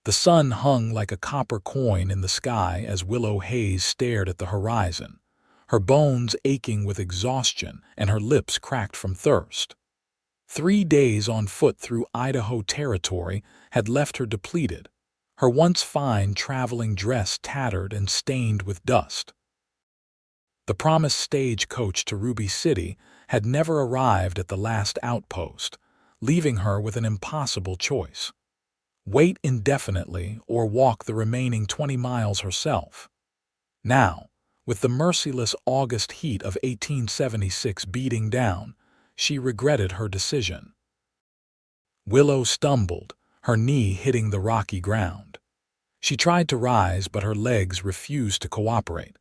The sun hung like a copper coin in the sky as Willow Hayes stared at the horizon, her bones aching with exhaustion and her lips cracked from thirst. 3 days on foot through Idaho Territory had left her depleted, her once fine traveling dress tattered and stained with dust. The promised stagecoach to Ruby City had never arrived at the last outpost, leaving her with an impossible choice: wait indefinitely or walk the remaining 20 miles herself. Now, with the merciless August heat of 1876 beating down, she regretted her decision. Willow stumbled, her knee hitting the rocky ground. She tried to rise, but her legs refused to cooperate.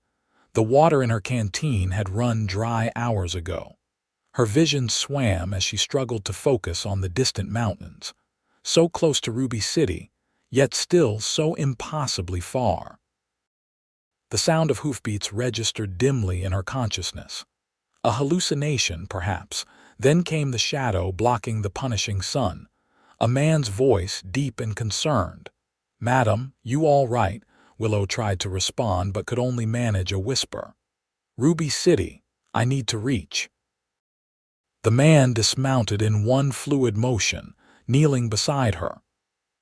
The water in her canteen had run dry hours ago. Her vision swam as she struggled to focus on the distant mountains, so close to Ruby City, yet still so impossibly far. The sound of hoofbeats registered dimly in her consciousness. A hallucination, perhaps. Then came the shadow blocking the punishing sun. A man's voice, deep and concerned. "Madam, you all right?" Willow tried to respond but could only manage a whisper. "Ruby City, I need to reach." The man dismounted in one fluid motion, kneeling beside her.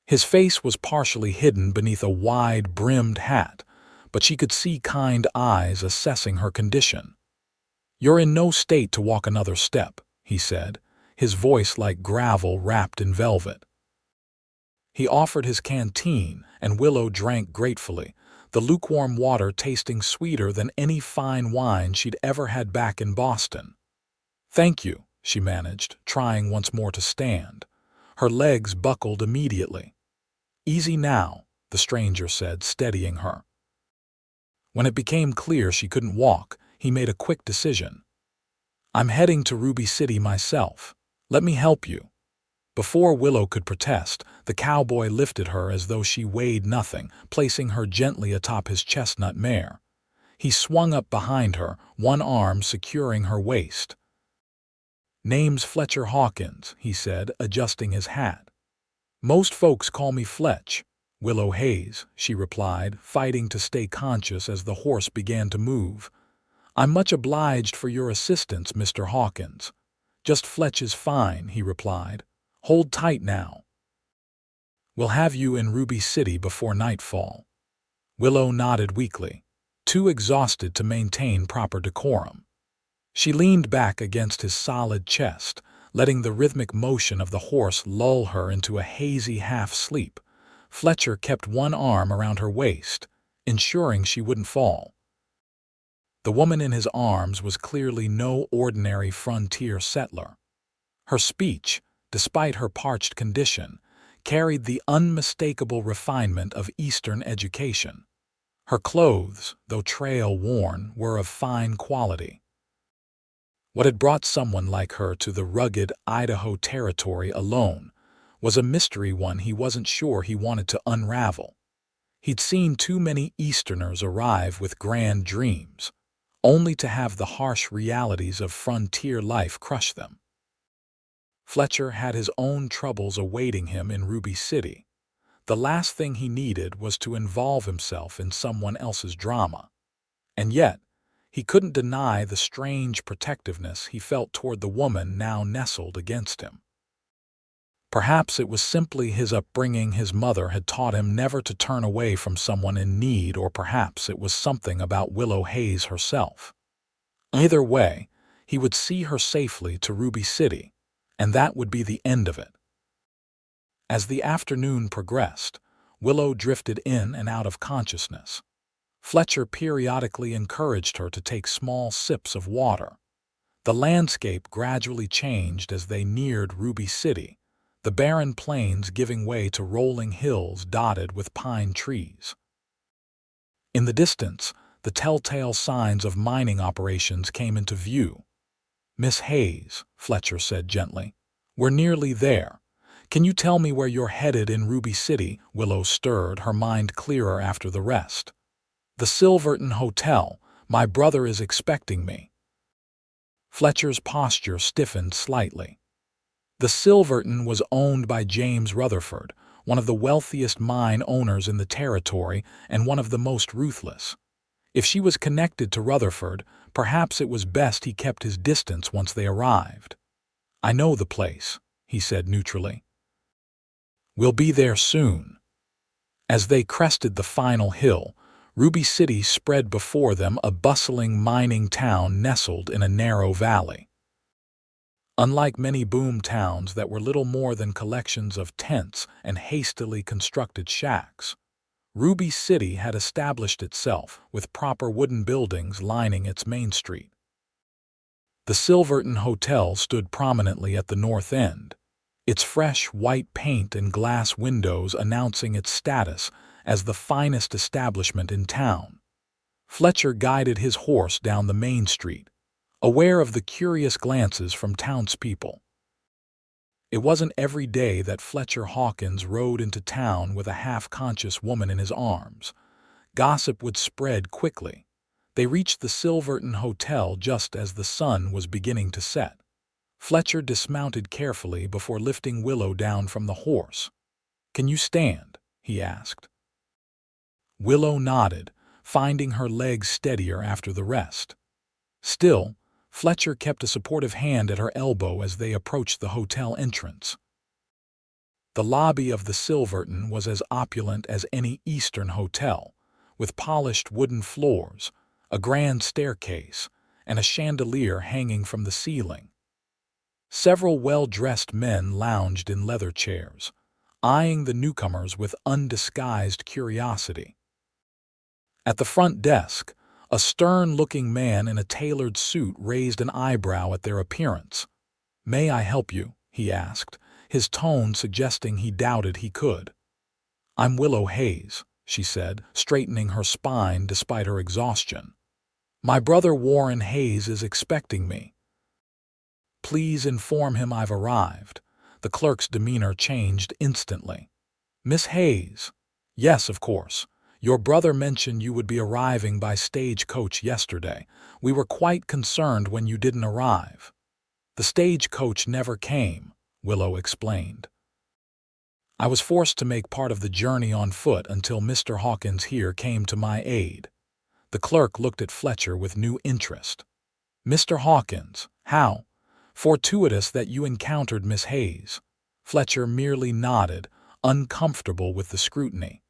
His face was partially hidden beneath a wide-brimmed hat, but she could see kind eyes assessing her condition. "You're in no state to walk another step," he said, his voice like gravel wrapped in velvet. He offered his canteen, and Willow drank gratefully, the lukewarm water tasting sweeter than any fine wine she'd ever had back in Boston. "Thank you," she managed, trying once more to stand. Her legs buckled immediately. "Easy now," the stranger said, steadying her. When it became clear she couldn't walk, he made a quick decision. "I'm heading to Ruby City myself. Let me help you." Before Willow could protest, the cowboy lifted her as though she weighed nothing, placing her gently atop his chestnut mare. He swung up behind her, one arm securing her waist. "Name's Fletcher Hawkins," he said, adjusting his hat. "Most folks call me Fletch." "Willow Hayes," she replied, fighting to stay conscious as the horse began to move. "I'm much obliged for your assistance, Mr. Hawkins." "Just Fletch is fine," he replied. "Hold tight now. We'll have you in Ruby City before nightfall." Willow nodded weakly, too exhausted to maintain proper decorum. She leaned back against his solid chest, letting the rhythmic motion of the horse lull her into a hazy half-sleep. Fletcher kept one arm around her waist, ensuring she wouldn't fall. The woman in his arms was clearly no ordinary frontier settler. Her speech, despite her parched condition, carried the unmistakable refinement of Eastern education. Her clothes, though trail-worn, were of fine quality. What had brought someone like her to the rugged Idaho Territory alone was a mystery one he wasn't sure he wanted to unravel. He'd seen too many Easterners arrive with grand dreams, only to have the harsh realities of frontier life crush them. Fletcher had his own troubles awaiting him in Ruby City. The last thing he needed was to involve himself in someone else's drama. And yet, he couldn't deny the strange protectiveness he felt toward the woman now nestled against him. Perhaps it was simply his upbringing. His mother had taught him never to turn away from someone in need, or perhaps it was something about Willow Hayes herself. Either way, he would see her safely to Ruby City, and that would be the end of it. As the afternoon progressed, Willow drifted in and out of consciousness. Fletcher periodically encouraged her to take small sips of water. The landscape gradually changed as they neared Ruby City, the barren plains giving way to rolling hills dotted with pine trees. In the distance, the telltale signs of mining operations came into view. "Miss Hayes," Fletcher said gently, "we're nearly there. Can you tell me where you're headed in Ruby City?" Willow stirred, her mind clearer after the rest. "The Silverton Hotel. My brother is expecting me." Fletcher's posture stiffened slightly. The Silverton was owned by James Rutherford, one of the wealthiest mine owners in the territory and one of the most ruthless. If she was connected to Rutherford, perhaps it was best he kept his distance once they arrived. "I know the place," he said neutrally. "We'll be there soon." As they crested the final hill, Ruby City spread before them, a bustling mining town nestled in a narrow valley. Unlike many boom towns that were little more than collections of tents and hastily constructed shacks, Ruby City had established itself with proper wooden buildings lining its main street. The Silverton Hotel stood prominently at the north end, its fresh white paint and glass windows announcing its status as the finest establishment in town. Fletcher guided his horse down the main street, aware of the curious glances from townspeople. It wasn't every day that Fletcher Hawkins rode into town with a half-conscious woman in his arms. Gossip would spread quickly. They reached the Silverton Hotel just as the sun was beginning to set. Fletcher dismounted carefully before lifting Willow down from the horse. "Can you stand?" he asked. Willow nodded, finding her legs steadier after the rest. Still, Fletcher kept a supportive hand at her elbow as they approached the hotel entrance. The lobby of the Silverton was as opulent as any Eastern hotel, with polished wooden floors, a grand staircase, and a chandelier hanging from the ceiling. Several well-dressed men lounged in leather chairs, eyeing the newcomers with undisguised curiosity. At the front desk, a stern-looking man in a tailored suit raised an eyebrow at their appearance. "May I help you?" he asked, his tone suggesting he doubted he could. "I'm Willow Hayes," she said, straightening her spine despite her exhaustion. "My brother Warren Hayes is expecting me." "Please inform him I've arrived." The clerk's demeanor changed instantly. "Miss Hayes?" "Yes, of course. Your brother mentioned you would be arriving by stagecoach yesterday. We were quite concerned when you didn't arrive." "The stagecoach never came," Willow explained. "I was forced to make part of the journey on foot until Mr. Hawkins here came to my aid." The clerk looked at Fletcher with new interest. "Mr. Hawkins, how fortuitous that you encountered Miss Hayes." Fletcher merely nodded, uncomfortable with the scrutiny.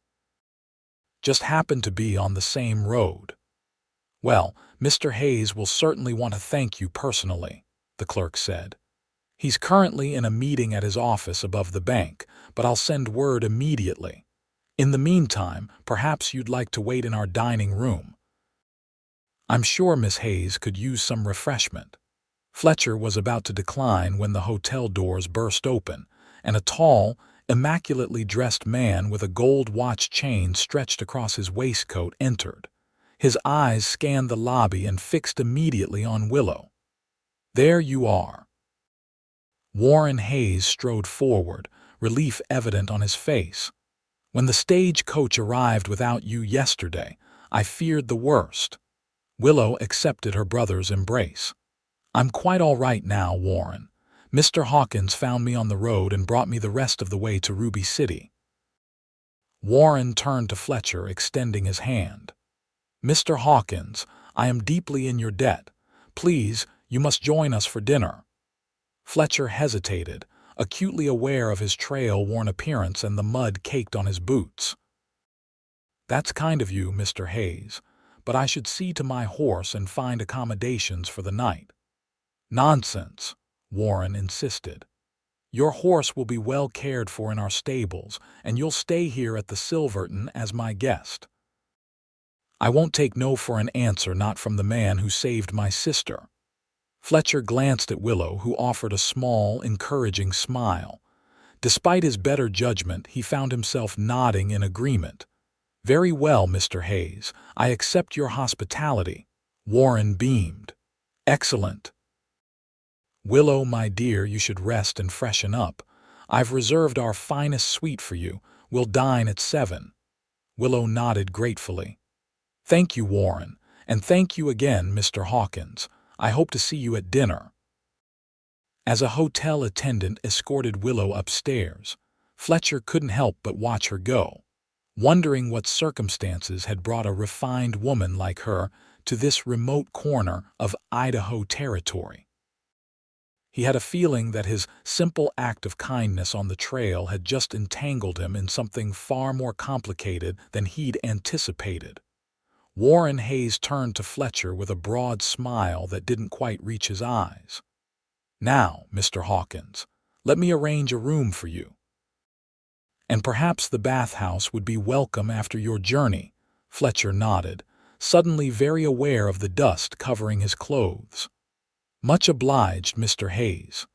"Just happened to be on the same road." "Well, Mr. Hayes will certainly want to thank you personally," the clerk said. "He's currently in a meeting at his office above the bank, but I'll send word immediately. In the meantime, perhaps you'd like to wait in our dining room. I'm sure Miss Hayes could use some refreshment." Fletcher was about to decline when the hotel doors burst open, and a tall, immaculately dressed man with a gold watch chain stretched across his waistcoat entered. His eyes scanned the lobby and fixed immediately on Willow. "There you are." Warren Hayes strode forward, relief evident on his face. "When the stagecoach arrived without you yesterday, I feared the worst." Willow accepted her brother's embrace. "I'm quite all right now, Warren. Mr. Hawkins found me on the road and brought me the rest of the way to Ruby City." Warren turned to Fletcher, extending his hand. "Mr. Hawkins, I am deeply in your debt. Please, you must join us for dinner." Fletcher hesitated, acutely aware of his trail-worn appearance and the mud caked on his boots. "That's kind of you, Mr. Hayes, but I should see to my horse and find accommodations for the night." "Nonsense," Warren insisted. "Your horse will be well cared for in our stables, and you'll stay here at the Silverton as my guest." "I won't take no for an answer, not from the man who saved my sister." Fletcher glanced at Willow, who offered a small, encouraging smile. Despite his better judgment, he found himself nodding in agreement. "Very well, Mr. Hayes, I accept your hospitality." Warren beamed. "Excellent." "Willow, my dear, you should rest and freshen up. I've reserved our finest suite for you. We'll dine at 7. Willow nodded gratefully. "Thank you, Warren, and thank you again, Mr. Hawkins. I hope to see you at dinner." As a hotel attendant escorted Willow upstairs, Fletcher couldn't help but watch her go, wondering what circumstances had brought a refined woman like her to this remote corner of Idaho Territory. He had a feeling that his simple act of kindness on the trail had just entangled him in something far more complicated than he'd anticipated. Warren Hayes turned to Fletcher with a broad smile that didn't quite reach his eyes. "Now, Mr. Hawkins, let me arrange a room for you. And perhaps the bathhouse would be welcome after your journey." Fletcher nodded, suddenly very aware of the dust covering his clothes. "Much obliged, Mr. Hayes."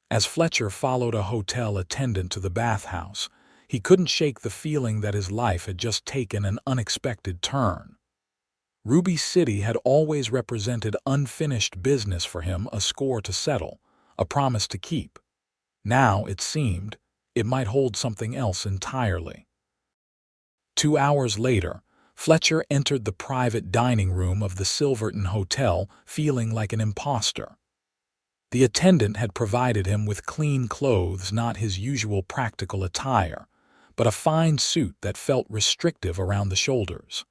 As Fletcher followed a hotel attendant to the bathhouse, he couldn't shake the feeling that his life had just taken an unexpected turn. Ruby City had always represented unfinished business for him, a score to settle, a promise to keep. Now, it seemed, it might hold something else entirely. 2 hours later, Fletcher entered the private dining room of the Silverton Hotel, feeling like an imposter. The attendant had provided him with clean clothes, not his usual practical attire, but a fine suit that felt restrictive around the shoulders.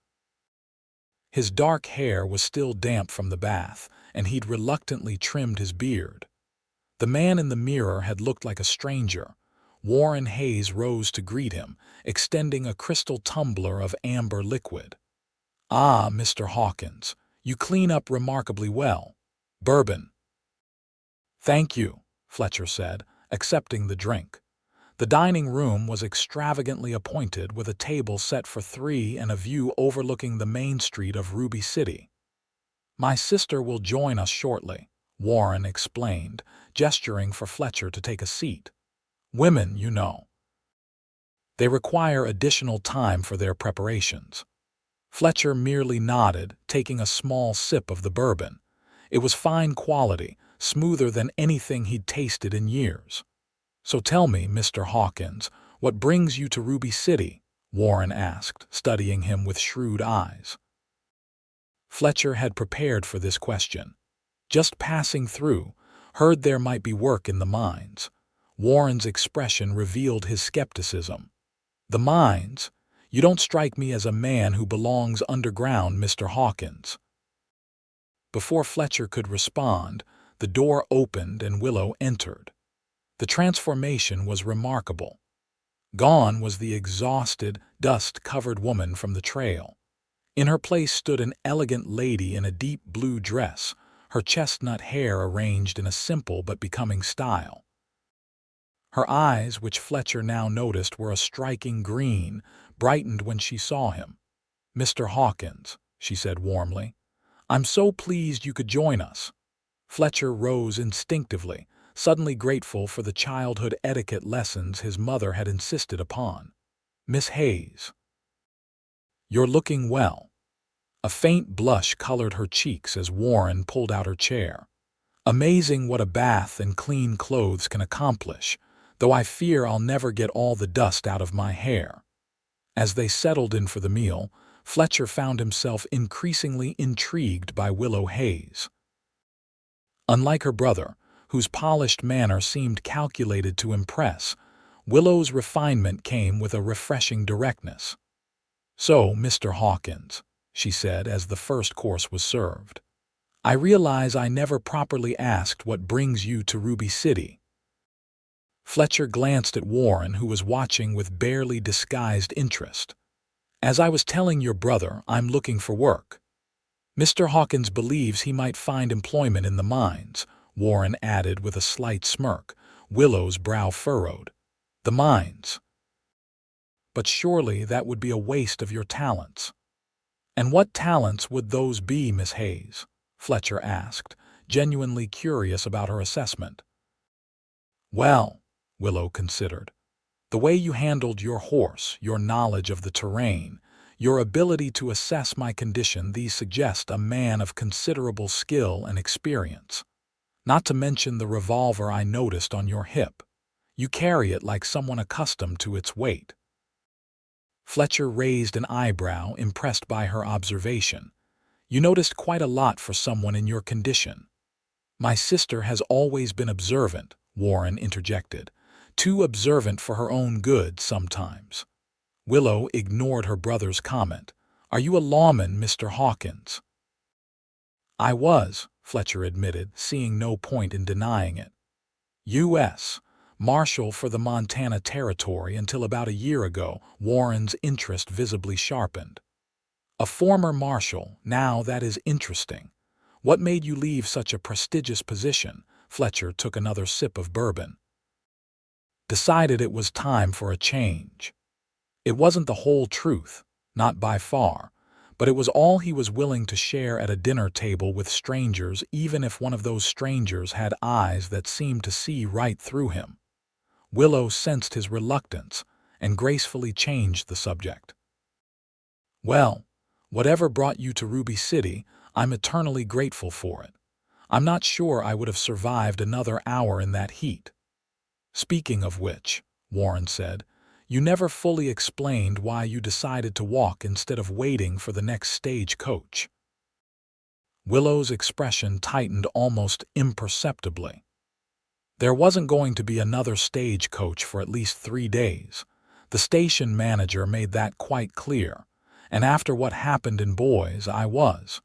His dark hair was still damp from the bath, and he'd reluctantly trimmed his beard. The man in the mirror had looked like a stranger. Warren Hayes rose to greet him, extending a crystal tumbler of amber liquid. "Ah, Mr. Hawkins, you clean up remarkably well. Bourbon." "Thank you," Fletcher said, accepting the drink. The dining room was extravagantly appointed, with a table set for 3 and a view overlooking the main street of Ruby City. "My sister will join us shortly," Warren explained, gesturing for Fletcher to take a seat. "Women, you know. They require additional time for their preparations." Fletcher merely nodded, taking a small sip of the bourbon. It was fine quality, smoother than anything he'd tasted in years. "So tell me, Mr. Hawkins, what brings you to Ruby City?" Warren asked, studying him with shrewd eyes. Fletcher had prepared for this question. "Just passing through, heard there might be work in the mines." Warren's expression revealed his skepticism. "The mines? You don't strike me as a man who belongs underground, Mr. Hawkins." Before Fletcher could respond, the door opened and Willow entered. The transformation was remarkable. Gone was the exhausted, dust-covered woman from the trail. In her place stood an elegant lady in a deep blue dress, her chestnut hair arranged in a simple but becoming style. Her eyes, which Fletcher now noticed were a striking green, brightened when she saw him. "Mr. Hawkins," she said warmly, "I'm so pleased you could join us." Fletcher rose instinctively, suddenly grateful for the childhood etiquette lessons his mother had insisted upon. "Miss Hayes, you're looking well." A faint blush colored her cheeks as Warren pulled out her chair. "Amazing what a bath and clean clothes can accomplish, though I fear I'll never get all the dust out of my hair." As they settled in for the meal, Fletcher found himself increasingly intrigued by Willow Hayes. Unlike her brother, whose polished manner seemed calculated to impress, Willow's refinement came with a refreshing directness. "So, Mr. Hawkins," she said as the first course was served, "I realize I never properly asked what brings you to Ruby City." Fletcher glanced at Warren, who was watching with barely disguised interest. "As I was telling your brother, I'm looking for work." "Mr. Hawkins believes he might find employment in the mines," Warren added with a slight smirk. Willow's brow furrowed. "The mines? But surely that would be a waste of your talents." "And what talents would those be, Miss Hayes?" Fletcher asked, genuinely curious about her assessment. "Well," Willow considered, "the way you handled your horse, your knowledge of the terrain, your ability to assess my condition, these suggest a man of considerable skill and experience. Not to mention the revolver I noticed on your hip. You carry it like someone accustomed to its weight." Fletcher raised an eyebrow, impressed by her observation. "You noticed quite a lot for someone in your condition." "My sister has always been observant," Warren interjected, too observant for her own good sometimes. Willow ignored her brother's comment. "Are you a lawman, Mr. Hawkins?" "I was," Fletcher admitted, seeing no point in denying it. U.S. Marshal for the Montana Territory until about a year ago. Warren's interest visibly sharpened. "A former marshal, now that is interesting. What made you leave such a prestigious position?" Fletcher took another sip of bourbon. "Decided it was time for a change. It wasn't the whole truth, not by far, but it was all he was willing to share at a dinner table with strangers, even if one of those strangers had eyes that seemed to see right through him." Willow sensed his reluctance and gracefully changed the subject. "Well, whatever brought you to Ruby City, I'm eternally grateful for it. I'm not sure I would have survived another hour in that heat." "Speaking of which," Warren said, "you never fully explained why you decided to walk instead of waiting for the next stagecoach." Willow's expression tightened almost imperceptibly. There wasn't going to be another stagecoach for at least 3 days. The station manager made that quite clear, and after what happened in Boise, I was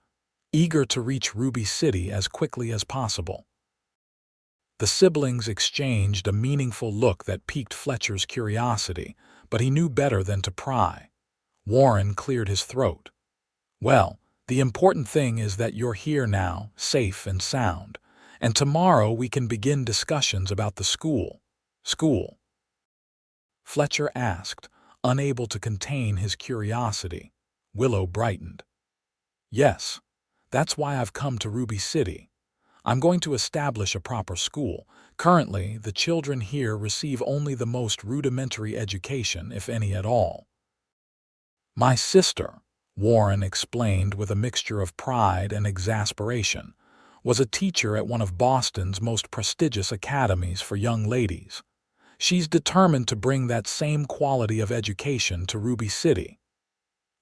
eager to reach Ruby City as quickly as possible. The siblings exchanged a meaningful look that piqued Fletcher's curiosity, but he knew better than to pry. Warren cleared his throat. "Well, the important thing is that you're here now, safe and sound, and tomorrow we can begin discussions about the school." "School?" Fletcher asked, unable to contain his curiosity. Willow brightened. "Yes, that's why I've come to Ruby City. I'm going to establish a proper school. Currently, the children here receive only the most rudimentary education, if any at all." "My sister," Warren explained with a mixture of pride and exasperation, "was a teacher at one of Boston's most prestigious academies for young ladies. She's determined to bring that same quality of education to Ruby City."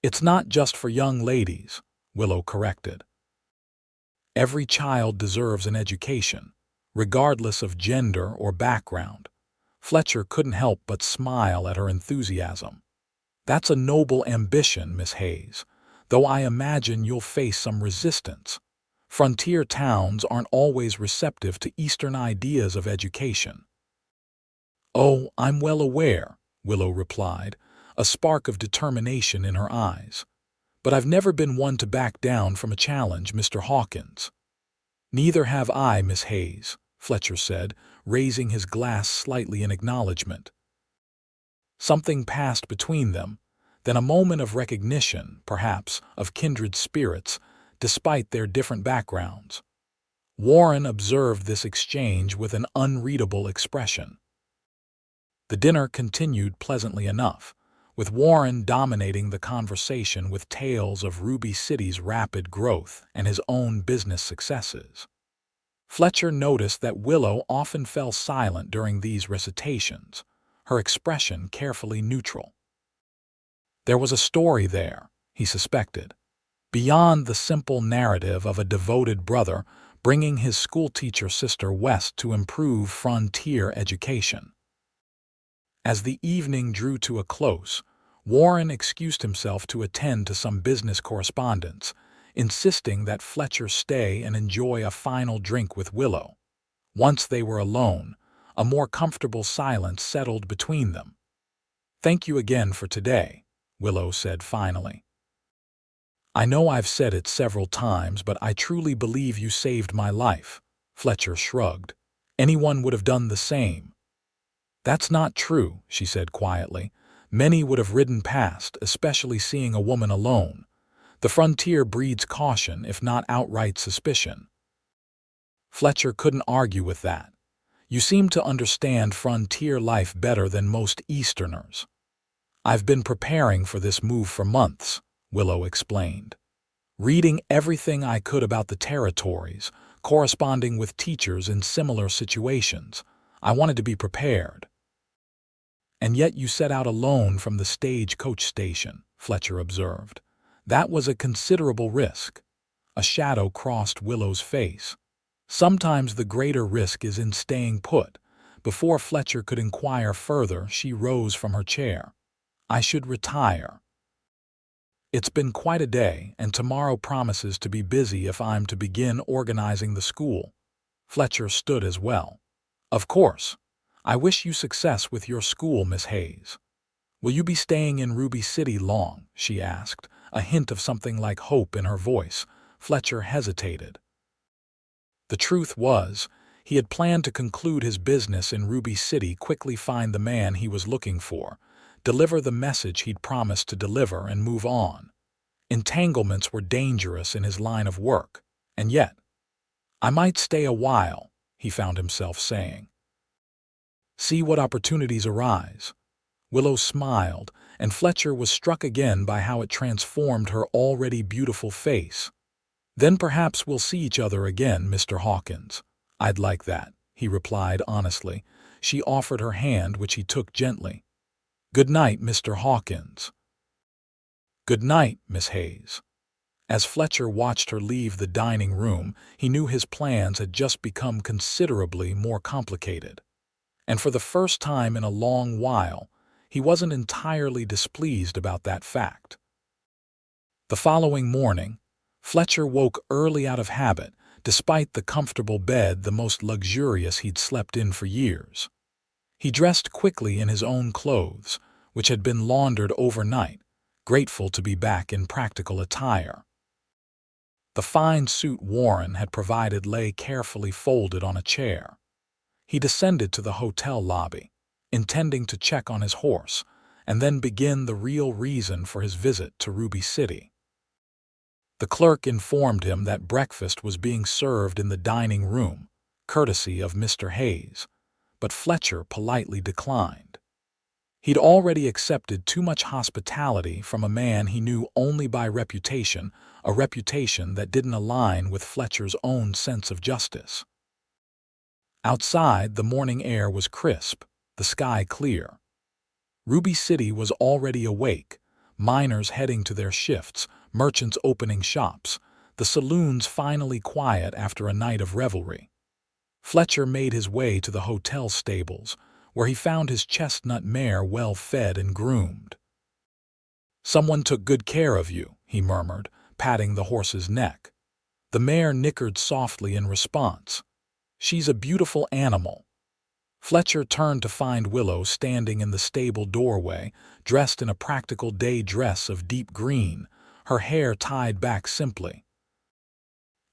"It's not just for young ladies," Willow corrected. "Every child deserves an education, regardless of gender or background." Fletcher couldn't help but smile at her enthusiasm. "That's a noble ambition, Miss Hayes, though I imagine you'll face some resistance. Frontier towns aren't always receptive to Eastern ideas of education." "Oh, I'm well aware," Willow replied, a spark of determination in her eyes. "But I've never been one to back down from a challenge, Mr. Hawkins." "Neither have I, Miss Hayes," Fletcher said, raising his glass slightly in acknowledgement. Something passed between them, then a moment of recognition, perhaps, of kindred spirits, despite their different backgrounds. Warren observed this exchange with an unreadable expression. The dinner continued pleasantly enough, with Warren dominating the conversation with tales of Ruby City's rapid growth and his own business successes. Fletcher noticed that Willow often fell silent during these recitations, her expression carefully neutral. There was a story there, he suspected, beyond the simple narrative of a devoted brother bringing his schoolteacher sister west to improve frontier education. As the evening drew to a close, Warren excused himself to attend to some business correspondence, insisting that Fletcher stay and enjoy a final drink with Willow. Once they were alone, a more comfortable silence settled between them. "Thank you again for today," Willow said finally. "I know I've said it several times, but I truly believe you saved my life." Fletcher shrugged. "Anyone would have done the same." "That's not true," she said quietly. "Many would have ridden past, especially seeing a woman alone. The frontier breeds caution, if not outright suspicion." Fletcher couldn't argue with that. "You seem to understand frontier life better than most Easterners." "I've been preparing for this move for months," Willow explained. "Reading everything I could about the territories, corresponding with teachers in similar situations. I wanted to be prepared." "And yet you set out alone from the stagecoach station," Fletcher observed. "That was a considerable risk." A shadow crossed Willow's face. "Sometimes the greater risk is in staying put, Before Fletcher could inquire further, she rose from her chair. "I should retire. It's been quite a day, and tomorrow promises to be busy if I'm to begin organizing the school." Fletcher stood as well. "Of course. I wish you success with your school, Miss Hayes." "Will you be staying in Ruby City long?" she asked, a hint of something like hope in her voice. Fletcher hesitated. The truth was, he had planned to conclude his business in Ruby City, quickly find the man he was looking for, deliver the message he'd promised to deliver, and move on. Entanglements were dangerous in his line of work, and yet, "I might stay a while," he found himself saying. "See what opportunities arise." Willow smiled, and Fletcher was struck again by how it transformed her already beautiful face. "Then perhaps we'll see each other again, Mr. Hawkins." "I'd like that," he replied honestly. She offered her hand, which he took gently. "Good night, Mr. Hawkins." "Good night, Miss Hayes." As Fletcher watched her leave the dining room, he knew his plans had just become considerably more complicated. And for the first time in a long while, he wasn't entirely displeased about that fact. The following morning, Fletcher woke early out of habit, despite the comfortable bed, the most luxurious he'd slept in for years. He dressed quickly in his own clothes, which had been laundered overnight, grateful to be back in practical attire. The fine suit Warren had provided lay carefully folded on a chair. He descended to the hotel lobby, intending to check on his horse, and then begin the real reason for his visit to Ruby City. The clerk informed him that breakfast was being served in the dining room, courtesy of Mr. Hayes, but Fletcher politely declined. He'd already accepted too much hospitality from a man he knew only by reputation, a reputation that didn't align with Fletcher's own sense of justice. Outside, the morning air was crisp, the sky clear. Ruby City was already awake, miners heading to their shifts, merchants opening shops, the saloons finally quiet after a night of revelry. Fletcher made his way to the hotel stables, where he found his chestnut mare well fed and groomed. "Someone took good care of you," he murmured, patting the horse's neck. The mare nickered softly in response. "She's a beautiful animal." Fletcher turned to find Willow standing in the stable doorway, dressed in a practical day dress of deep green, her hair tied back simply.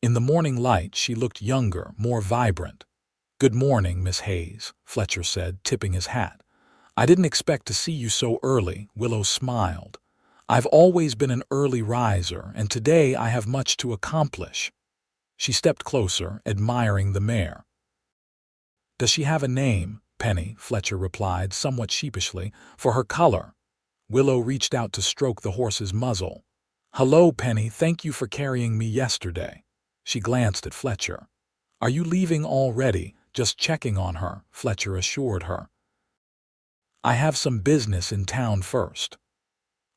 In the morning light, she looked younger, more vibrant. "Good morning, Miss Hayes," Fletcher said, tipping his hat. "I didn't expect to see you so early." Willow smiled. "I've always been an early riser, and today I have much to accomplish." She stepped closer, admiring the mare. "Does she have a name?" "Penny," Fletcher replied, somewhat sheepishly, "for her color." Willow reached out to stroke the horse's muzzle. "Hello, Penny, thank you for carrying me yesterday." She glanced at Fletcher. "Are you leaving already?" "Just checking on her," Fletcher assured her. "I have some business in town first."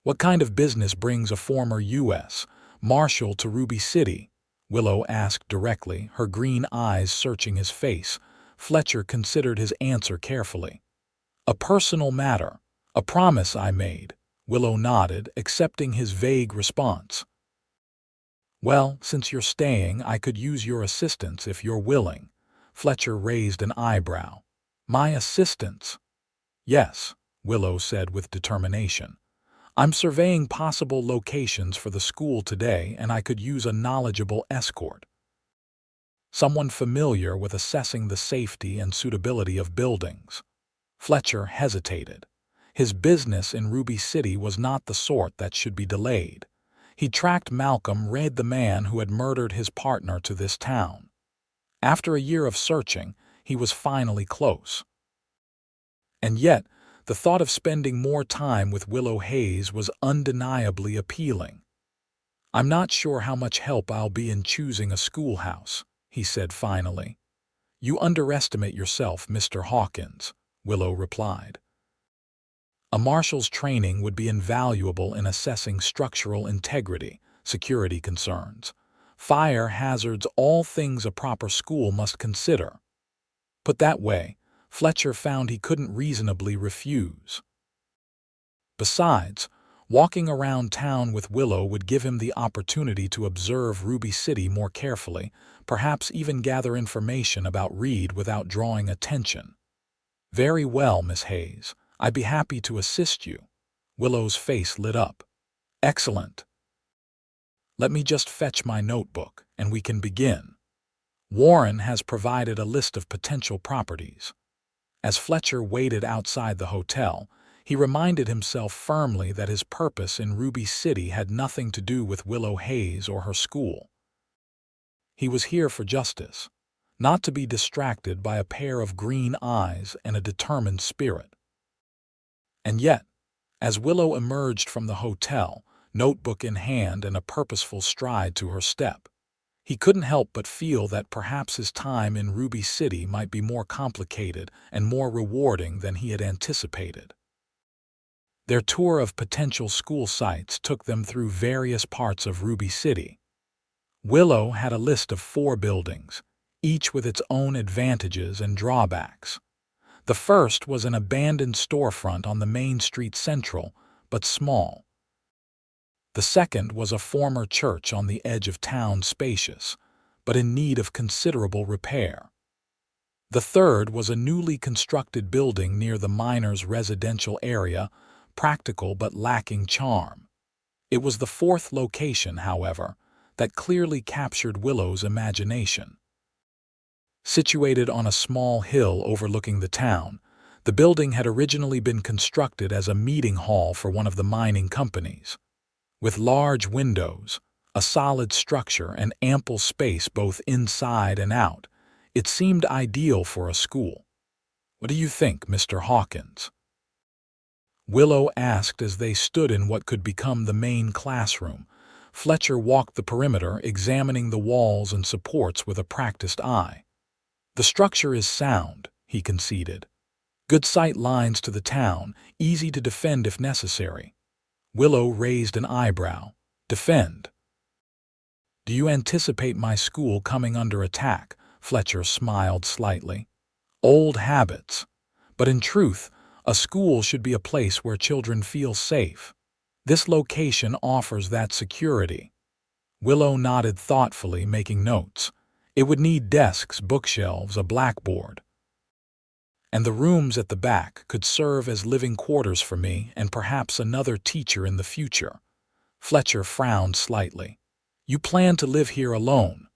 "What kind of business brings a former U.S. Marshal to Ruby City?" Willow asked directly, her green eyes searching his face. Fletcher considered his answer carefully. "A personal matter, a promise I made." Willow nodded, accepting his vague response. "Well, since you're staying, I could use your assistance if you're willing." Fletcher raised an eyebrow. "My assistance?" "Yes," Willow said with determination. "I'm surveying possible locations for the school today, and I could use a knowledgeable escort. Someone familiar with assessing the safety and suitability of buildings." Fletcher hesitated. His business in Ruby City was not the sort that should be delayed. He tracked Malcolm Reed, the man who had murdered his partner, to this town. After a year of searching, he was finally close. And yet, the thought of spending more time with Willow Hayes was undeniably appealing. "I'm not sure how much help I'll be in choosing a schoolhouse," he said finally. "You underestimate yourself, Mr. Hawkins," Willow replied. "A marshal's training would be invaluable in assessing structural integrity, security concerns, fire hazards, all things a proper school must consider." Put that way, Fletcher found he couldn't reasonably refuse. Besides, walking around town with Willow would give him the opportunity to observe Ruby City more carefully, perhaps even gather information about Reed without drawing attention. "Very well, Miss Hayes. I'd be happy to assist you." Willow's face lit up. "Excellent. Let me just fetch my notebook, and we can begin. Warren has provided a list of potential properties." As Fletcher waited outside the hotel, he reminded himself firmly that his purpose in Ruby City had nothing to do with Willow Hayes or her school. He was here for justice, not to be distracted by a pair of green eyes and a determined spirit. And yet, as Willow emerged from the hotel, notebook in hand and a purposeful stride to her step, he couldn't help but feel that perhaps his time in Ruby City might be more complicated and more rewarding than he had anticipated. Their tour of potential school sites took them through various parts of Ruby City. Willow had a list of 4 buildings, each with its own advantages and drawbacks. The first was an abandoned storefront on the Main Street Central, but small. The second was a former church on the edge of town, spacious, but in need of considerable repair. The third was a newly constructed building near the miners' residential area, practical but lacking charm. It was the fourth location, however, that clearly captured Willow's imagination. Situated on a small hill overlooking the town, the building had originally been constructed as a meeting hall for one of the mining companies. With large windows, a solid structure, and ample space both inside and out, it seemed ideal for a school. "What do you think, Mr. Hawkins?" Willow asked as they stood in what could become the main classroom. Fletcher walked the perimeter, examining the walls and supports with a practiced eye. "The structure is sound," he conceded. "Good sight lines to the town, easy to defend if necessary." Willow raised an eyebrow. "Defend? Do you anticipate my school coming under attack?" Fletcher smiled slightly. "Old habits. But in truth, a school should be a place where children feel safe. This location offers that security." Willow nodded thoughtfully, making notes. "It would need desks, bookshelves, a blackboard. And the rooms at the back could serve as living quarters for me and perhaps another teacher in the future." Fletcher frowned slightly. "You plan to live here alone?"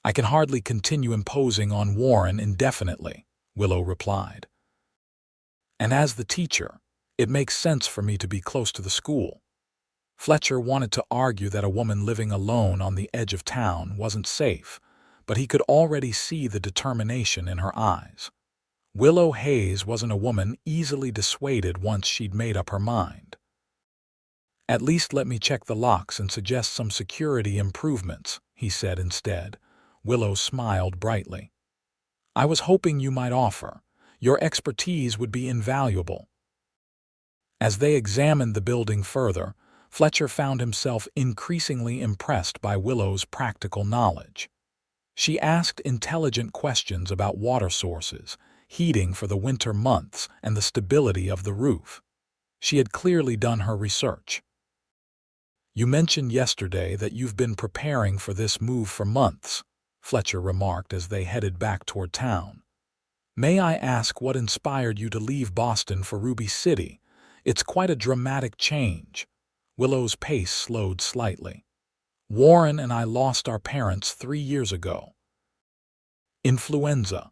"I can hardly continue imposing on Warren indefinitely," Willow replied. "And as the teacher, it makes sense for me to be close to the school." Fletcher wanted to argue that a woman living alone on the edge of town wasn't safe, but he could already see the determination in her eyes. Willow Hayes wasn't a woman easily dissuaded once she'd made up her mind. "At least let me check the locks and suggest some security improvements," he said instead. Willow smiled brightly. "I was hoping you might offer. Your expertise would be invaluable." As they examined the building further, Fletcher found himself increasingly impressed by Willow's practical knowledge. She asked intelligent questions about water sources, heating for the winter months, and the stability of the roof. She had clearly done her research. "You mentioned yesterday that you've been preparing for this move for months," Fletcher remarked as they headed back toward town. "May I ask what inspired you to leave Boston for Ruby City? It's quite a dramatic change." Willow's pace slowed slightly. "Warren and I lost our parents 3 years ago. Influenza.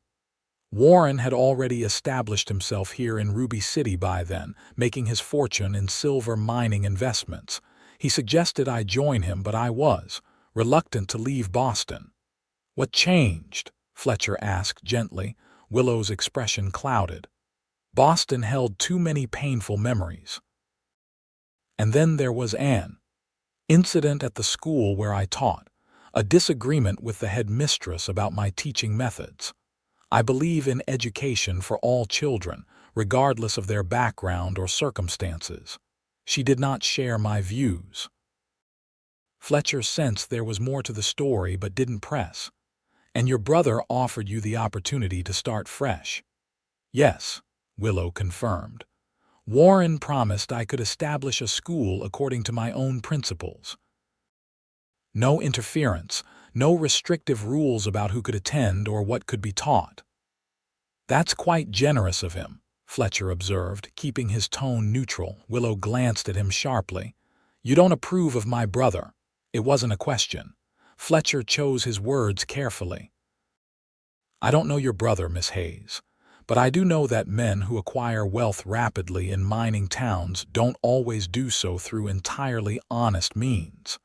Warren had already established himself here in Ruby City by then, making his fortune in silver mining investments. He suggested I join him, but I was reluctant to leave Boston." "What changed?" Fletcher asked gently. Willow's expression clouded. "Boston held too many painful memories. And then there was an incident at the school where I taught, a disagreement with the headmistress about my teaching methods. I believe in education for all children, regardless of their background or circumstances. She did not share my views." Fletcher sensed there was more to the story but didn't press. "And your brother offered you the opportunity to start fresh?" Yes, Willow confirmed. Warren promised I could establish a school according to my own principles. No interference, no restrictive rules about who could attend or what could be taught. That's quite generous of him, Fletcher observed, keeping his tone neutral. Willow glanced at him sharply. You don't approve of my brother. It wasn't a question. Fletcher chose his words carefully. I don't know your brother, Miss Hayes, but I do know that men who acquire wealth rapidly in mining towns don't always do so through entirely honest means.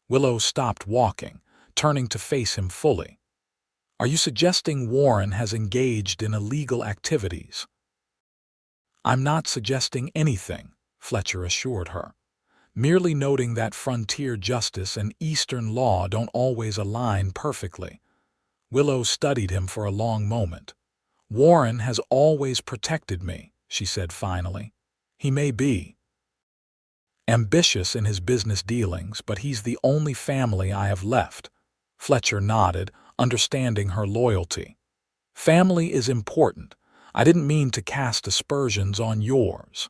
Willow stopped walking, turning to face him fully. Are you suggesting Warren has engaged in illegal activities? I'm not suggesting anything, Fletcher assured her, merely noting that frontier justice and Eastern law don't always align perfectly. Willow studied him for a long moment. Warren has always protected me, she said finally. He may be ambitious in his business dealings, but he's the only family I have left. Fletcher nodded, understanding her loyalty. Family is important. I didn't mean to cast aspersions on yours.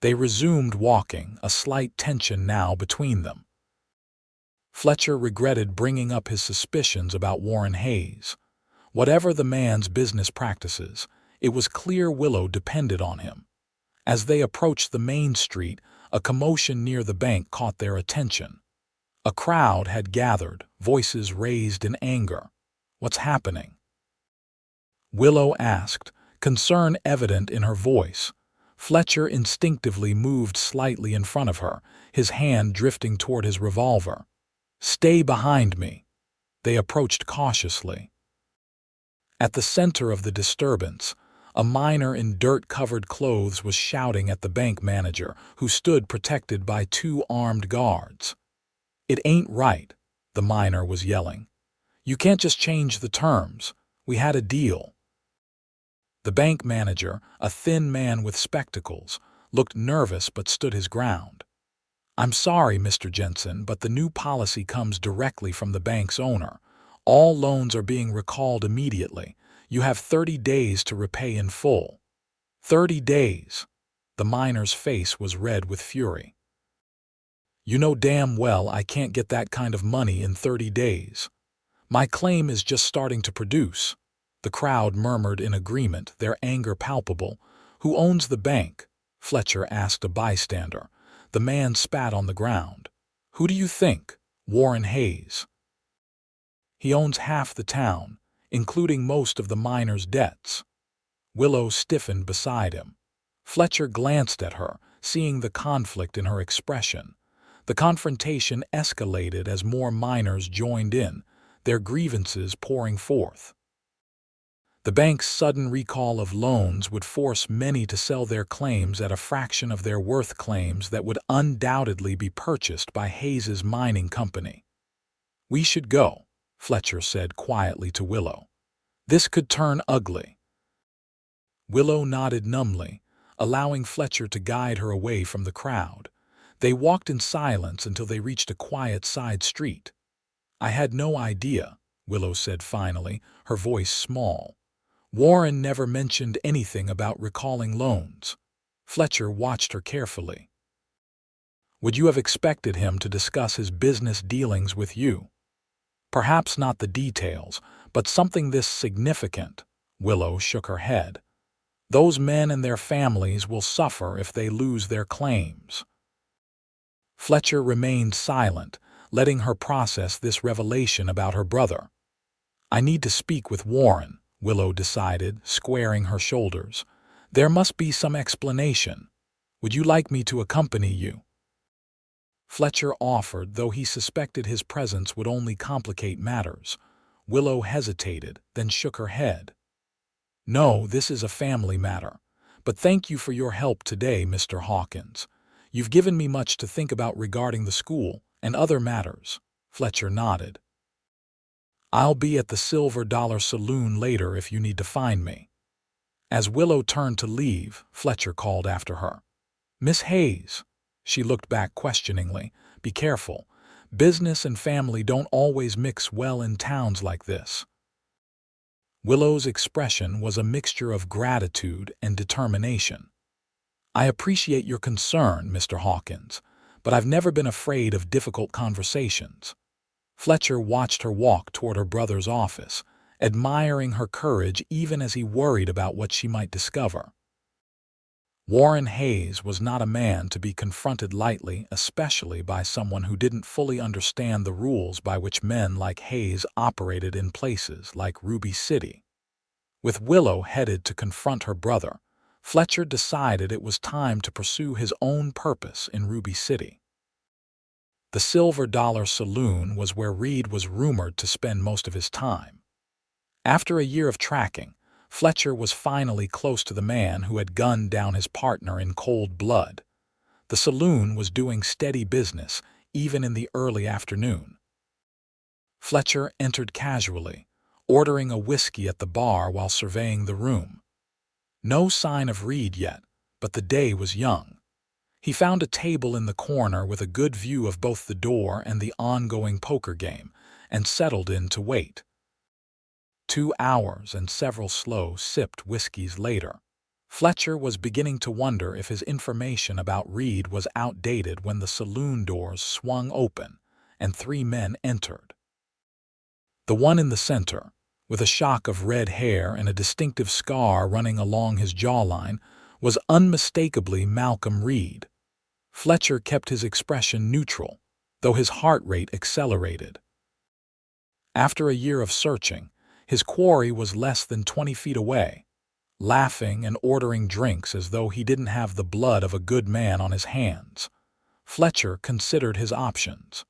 They resumed walking, a slight tension now between them. Fletcher regretted bringing up his suspicions about Warren Hayes. Whatever the man's business practices, it was clear Willow depended on him. As they approached the main street, a commotion near the bank caught their attention. A crowd had gathered, voices raised in anger. What's happening? Willow asked, concern evident in her voice. Fletcher instinctively moved slightly in front of her, his hand drifting toward his revolver. Stay behind me. They approached cautiously. At the center of the disturbance, a miner in dirt-covered clothes was shouting at the bank manager, who stood protected by 2 armed guards. It ain't right, the miner was yelling. You can't just change the terms. We had a deal. The bank manager, a thin man with spectacles, looked nervous but stood his ground. I'm sorry, Mr. Jensen, but the new policy comes directly from the bank's owner. All loans are being recalled immediately. You have 30 days to repay in full. 30 days. The miner's face was red with fury. You know damn well I can't get that kind of money in 30 days. My claim is just starting to produce. The crowd murmured in agreement, their anger palpable. Who owns the bank? Fletcher asked a bystander. The man spat on the ground. Who do you think? Warren Hayes. He owns half the town, including most of the miner's debts. Willow stiffened beside him. Fletcher glanced at her, seeing the conflict in her expression. The confrontation escalated as more miners joined in, their grievances pouring forth. The bank's sudden recall of loans would force many to sell their claims at a fraction of their worth, claims that would undoubtedly be purchased by Hayes's mining company. We should go, Fletcher said quietly to Willow. This could turn ugly. Willow nodded numbly, allowing Fletcher to guide her away from the crowd. They walked in silence until they reached a quiet side street. I had no idea, Willow said finally, her voice small. Warren never mentioned anything about recalling loans. Fletcher watched her carefully. Would you have expected him to discuss his business dealings with you? Perhaps not the details, but something this significant. Willow shook her head. Those men and their families will suffer if they lose their claims. Fletcher remained silent, letting her process this revelation about her brother. I need to speak with Warren, Willow decided, squaring her shoulders. There must be some explanation. Would you like me to accompany you? Fletcher offered, though he suspected his presence would only complicate matters. Willow hesitated, then shook her head. No, this is a family matter. But thank you for your help today, Mr. Hawkins. You've given me much to think about regarding the school and other matters. Fletcher nodded. I'll be at the Silver Dollar Saloon later if you need to find me. As Willow turned to leave, Fletcher called after her. Miss Hayes. She looked back questioningly. Be careful. Business and family don't always mix well in towns like this. Willow's expression was a mixture of gratitude and determination. "I appreciate your concern, Mr. Hawkins, but I've never been afraid of difficult conversations." Fletcher watched her walk toward her brother's office, admiring her courage even as he worried about what she might discover. Warren Hayes was not a man to be confronted lightly, especially by someone who didn't fully understand the rules by which men like Hayes operated in places like Ruby City. With Willow headed to confront her brother, Fletcher decided it was time to pursue his own purpose in Ruby City. The Silver Dollar Saloon was where Reed was rumored to spend most of his time. After a year of tracking, Fletcher was finally close to the man who had gunned down his partner in cold blood. The saloon was doing steady business, even in the early afternoon. Fletcher entered casually, ordering a whiskey at the bar while surveying the room. No sign of Reed yet, but the day was young. He found a table in the corner with a good view of both the door and the ongoing poker game, and settled in to wait. 2 hours and several slow, sipped whiskeys later, Fletcher was beginning to wonder if his information about Reed was outdated when the saloon doors swung open and 3 men entered. The one in the center, with a shock of red hair and a distinctive scar running along his jawline, was unmistakably Malcolm Reed. Fletcher kept his expression neutral, though his heart rate accelerated. After a year of searching, his quarry was less than 20 feet away, laughing and ordering drinks as though he didn't have the blood of a good man on his hands. Fletcher considered his options.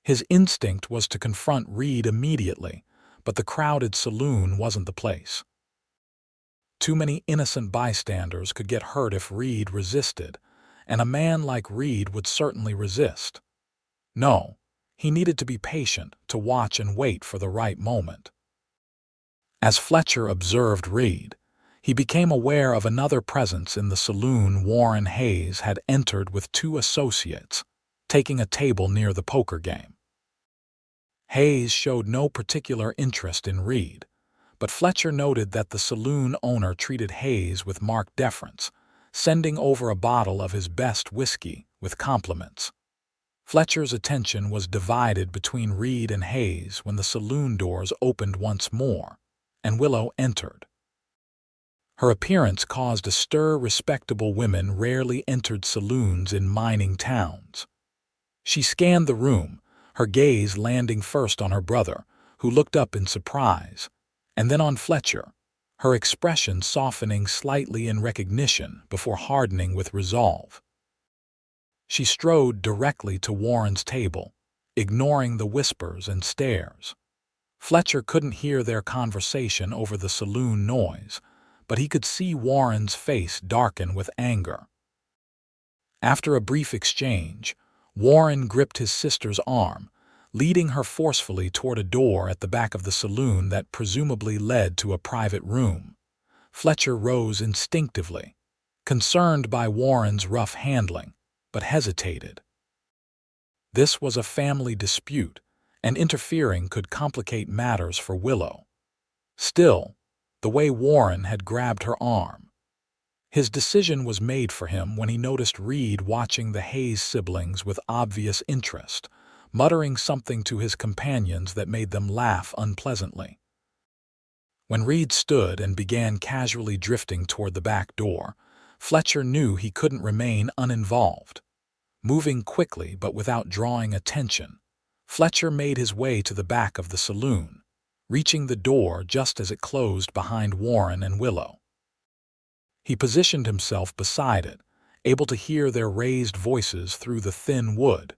His instinct was to confront Reed immediately, but the crowded saloon wasn't the place. Too many innocent bystanders could get hurt if Reed resisted, and a man like Reed would certainly resist. No, he needed to be patient, to watch and wait for the right moment. As Fletcher observed Reed, he became aware of another presence in the saloon. Warren Hayes had entered with 2 associates, taking a table near the poker game. Hayes showed no particular interest in Reed, but Fletcher noted that the saloon owner treated Hayes with marked deference, sending over a bottle of his best whiskey with compliments. Fletcher's attention was divided between Reed and Hayes when the saloon doors opened once more, and Willow entered. Her appearance caused a stir. Respectable women rarely entered saloons in mining towns. She scanned the room, her gaze landing first on her brother, who looked up in surprise, and then on Fletcher, her expression softening slightly in recognition before hardening with resolve. She strode directly to Warren's table, ignoring the whispers and stares. Fletcher couldn't hear their conversation over the saloon noise, but he could see Warren's face darken with anger. After a brief exchange, Warren gripped his sister's arm, leading her forcefully toward a door at the back of the saloon that presumably led to a private room. Fletcher rose instinctively, concerned by Warren's rough handling, but hesitated. This was a family dispute, and interfering could complicate matters for Willow. Still, the way Warren had grabbed her arm. His decision was made for him when he noticed Reed watching the Hayes siblings with obvious interest, muttering something to his companions that made them laugh unpleasantly. When Reed stood and began casually drifting toward the back door, Fletcher knew he couldn't remain uninvolved. Moving quickly but without drawing attention, Fletcher made his way to the back of the saloon, reaching the door just as it closed behind Warren and Willow. He positioned himself beside it, able to hear their raised voices through the thin wood.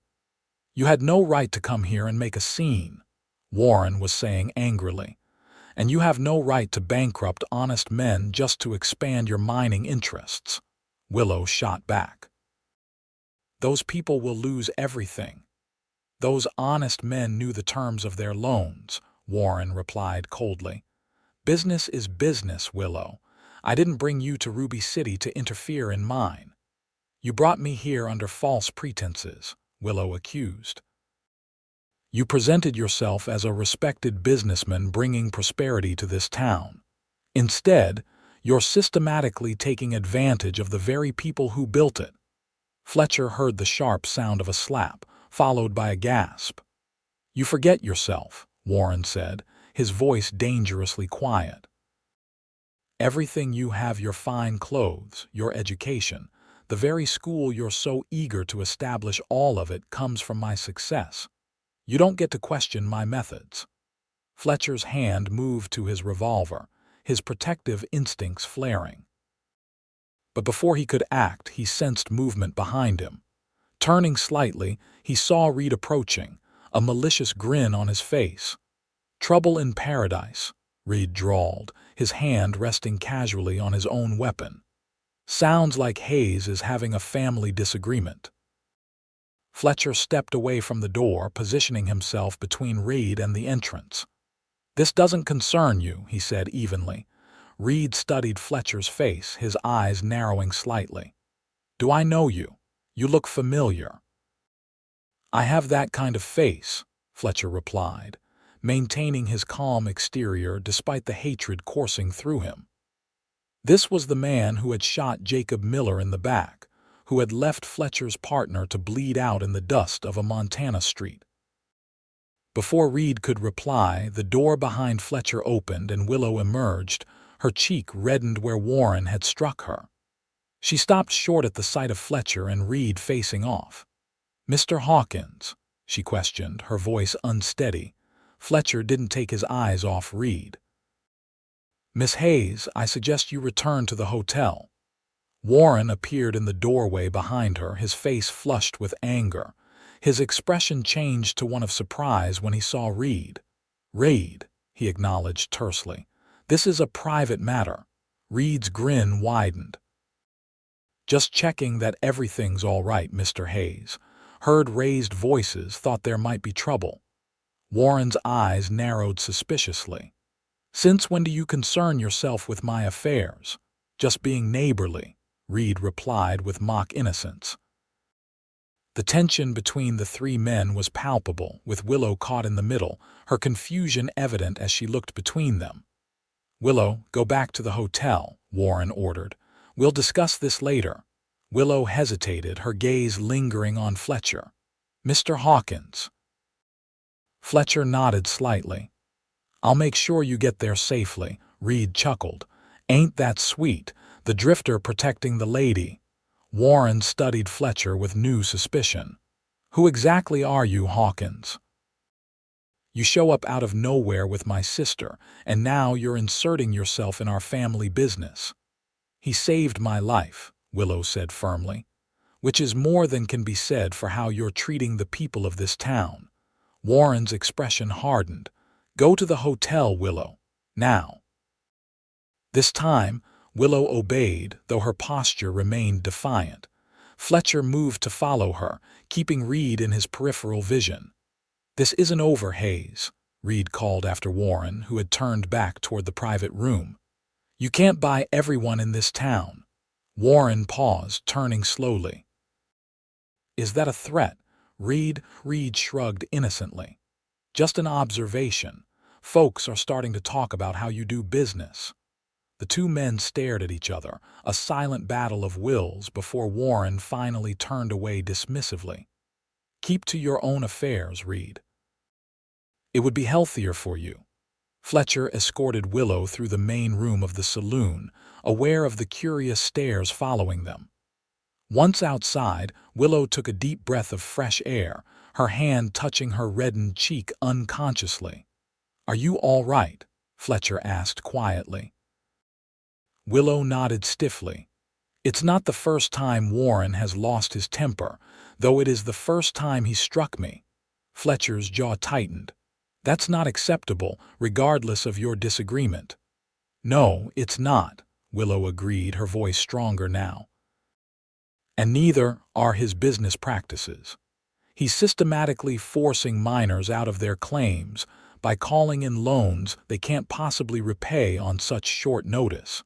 "You had no right to come here and make a scene," Warren was saying angrily, "and you have no right to bankrupt honest men just to expand your mining interests," Willow shot back. "Those people will lose everything. Those honest men knew the terms of their loans," Warren replied coldly. "Business is business, Willow. I didn't bring you to Ruby City to interfere in mine. You brought me here under false pretenses," Willow accused. You presented yourself as a respected businessman bringing prosperity to this town. Instead, you're systematically taking advantage of the very people who built it." Fletcher heard the sharp sound of a slap, followed by a gasp. "You forget yourself," Warren said, his voice dangerously quiet. "Everything you have, your fine clothes, your education, the very school you're so eager to establish, all of it comes from my success. You don't get to question my methods." Fletcher's hand moved to his revolver, his protective instincts flaring. But before he could act, he sensed movement behind him. Turning slightly, he saw Reed approaching, a malicious grin on his face. "Trouble in paradise," Reed drawled, his hand resting casually on his own weapon. "Sounds like Hayes is having a family disagreement." Fletcher stepped away from the door, positioning himself between Reed and the entrance. "This doesn't concern you," he said evenly. Reed studied Fletcher's face, his eyes narrowing slightly. "Do I know you? You look familiar." "I have that kind of face," Fletcher replied, maintaining his calm exterior despite the hatred coursing through him. This was the man who had shot Jacob Miller in the back, who had left Fletcher's partner to bleed out in the dust of a Montana street. Before Reed could reply, the door behind Fletcher opened and Willow emerged, her cheek reddened where Warren had struck her. She stopped short at the sight of Fletcher and Reed facing off. "Mr. Hawkins?" she questioned, her voice unsteady. Fletcher didn't take his eyes off Reed. "Miss Hayes, I suggest you return to the hotel." Warren appeared in the doorway behind her, his face flushed with anger. His expression changed to one of surprise when he saw Reed. "Reed," he acknowledged tersely. "This is a private matter." Reed's grin widened. "Just checking that everything's all right, Mr. Hayes." Heard raised voices, thought there might be trouble. Warren's eyes narrowed suspiciously. "Since when do you concern yourself with my affairs?" "Just being neighborly," Reed replied with mock innocence. The tension between the three men was palpable, with Willow caught in the middle, her confusion evident as she looked between them. "Willow, go back to the hotel," Warren ordered. "We'll discuss this later." Willow hesitated, her gaze lingering on Fletcher. "Mr. Hawkins." Fletcher nodded slightly. "I'll make sure you get there safely," Reed chuckled. "Ain't that sweet, the drifter protecting the lady?" Warren studied Fletcher with new suspicion. "Who exactly are you, Hawkins? You show up out of nowhere with my sister, and now you're inserting yourself in our family business." "He saved my life," Willow said firmly, "which is more than can be said for how you're treating the people of this town." Warren's expression hardened. "Go to the hotel, Willow. Now." This time, Willow obeyed, though her posture remained defiant. Fletcher moved to follow her, keeping Reed in his peripheral vision. "This isn't over, Hayes," Reed called after Warren, who had turned back toward the private room. "You can't buy everyone in this town." Warren paused, turning slowly. "Is that a threat?" Reed shrugged innocently. "Just an observation. Folks are starting to talk about how you do business." The two men stared at each other, a silent battle of wills before Warren finally turned away dismissively. "Keep to your own affairs, Reed. It would be healthier for you." Fletcher escorted Willow through the main room of the saloon, aware of the curious stares following them. Once outside, Willow took a deep breath of fresh air, her hand touching her reddened cheek unconsciously. "Are you all right?" Fletcher asked quietly. Willow nodded stiffly. "It's not the first time Warren has lost his temper, though it is the first time he struck me." Fletcher's jaw tightened. "That's not acceptable, regardless of your disagreement." "No, it's not," Willow agreed, her voice stronger now. "And neither are his business practices. He's systematically forcing miners out of their claims by calling in loans they can't possibly repay on such short notice."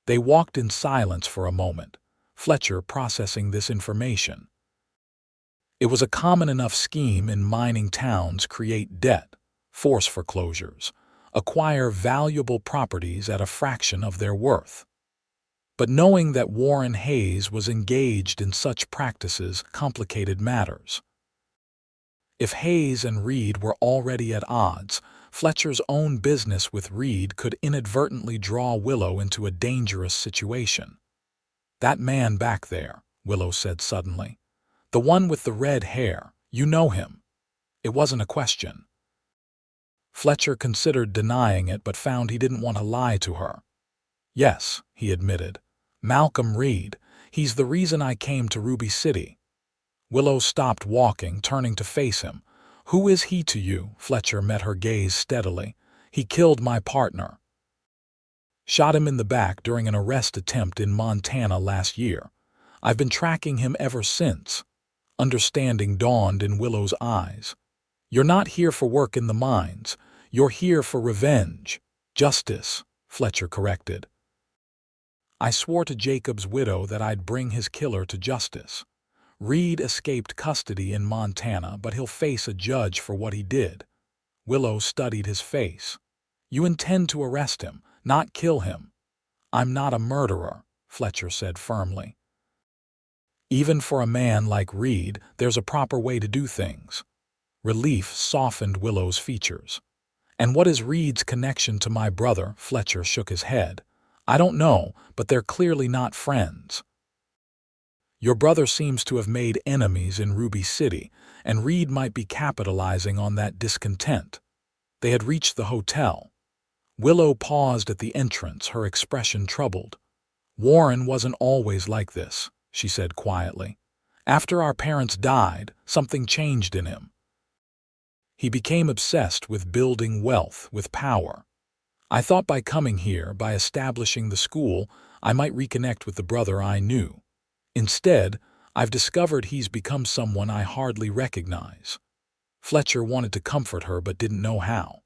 They walked in silence for a moment, Fletcher processing this information. It was a common enough scheme in mining towns: create debt, force foreclosures, acquire valuable properties at a fraction of their worth. But knowing that Warren Hayes was engaged in such practices complicated matters. If Hayes and Reed were already at odds, Fletcher's own business with Reed could inadvertently draw Willow into a dangerous situation. "That man back there," Willow said suddenly. "The one with the red hair, you know him." It wasn't a question. Fletcher considered denying it but found he didn't want to lie to her. "Yes," he admitted. "Malcolm Reed. He's the reason I came to Ruby City." Willow stopped walking, turning to face him. "Who is he to you?" Fletcher met her gaze steadily. "He killed my partner. Shot him in the back during an arrest attempt in Montana last year. I've been tracking him ever since." Understanding dawned in Willow's eyes. "You're not here for work in the mines. You're here for revenge." "Justice," Fletcher corrected. "I swore to Jacob's widow that I'd bring his killer to justice. Reed escaped custody in Montana, but he'll face a judge for what he did." Willow studied his face. "You intend to arrest him, not kill him." "I'm not a murderer," Fletcher said firmly. "Even for a man like Reed, there's a proper way to do things." Relief softened Willow's features. "And what is Reed's connection to my brother?" Fletcher shook his head. "I don't know, but they're clearly not friends. Your brother seems to have made enemies in Ruby City, and Reed might be capitalizing on that discontent." They had reached the hotel. Willow paused at the entrance, her expression troubled. "Warren wasn't always like this," she said quietly. "After our parents died, something changed in him. He became obsessed with building wealth, with power. I thought by coming here, by establishing the school, I might reconnect with the brother I knew. Instead, I've discovered he's become someone I hardly recognize." Fletcher wanted to comfort her but didn't know how.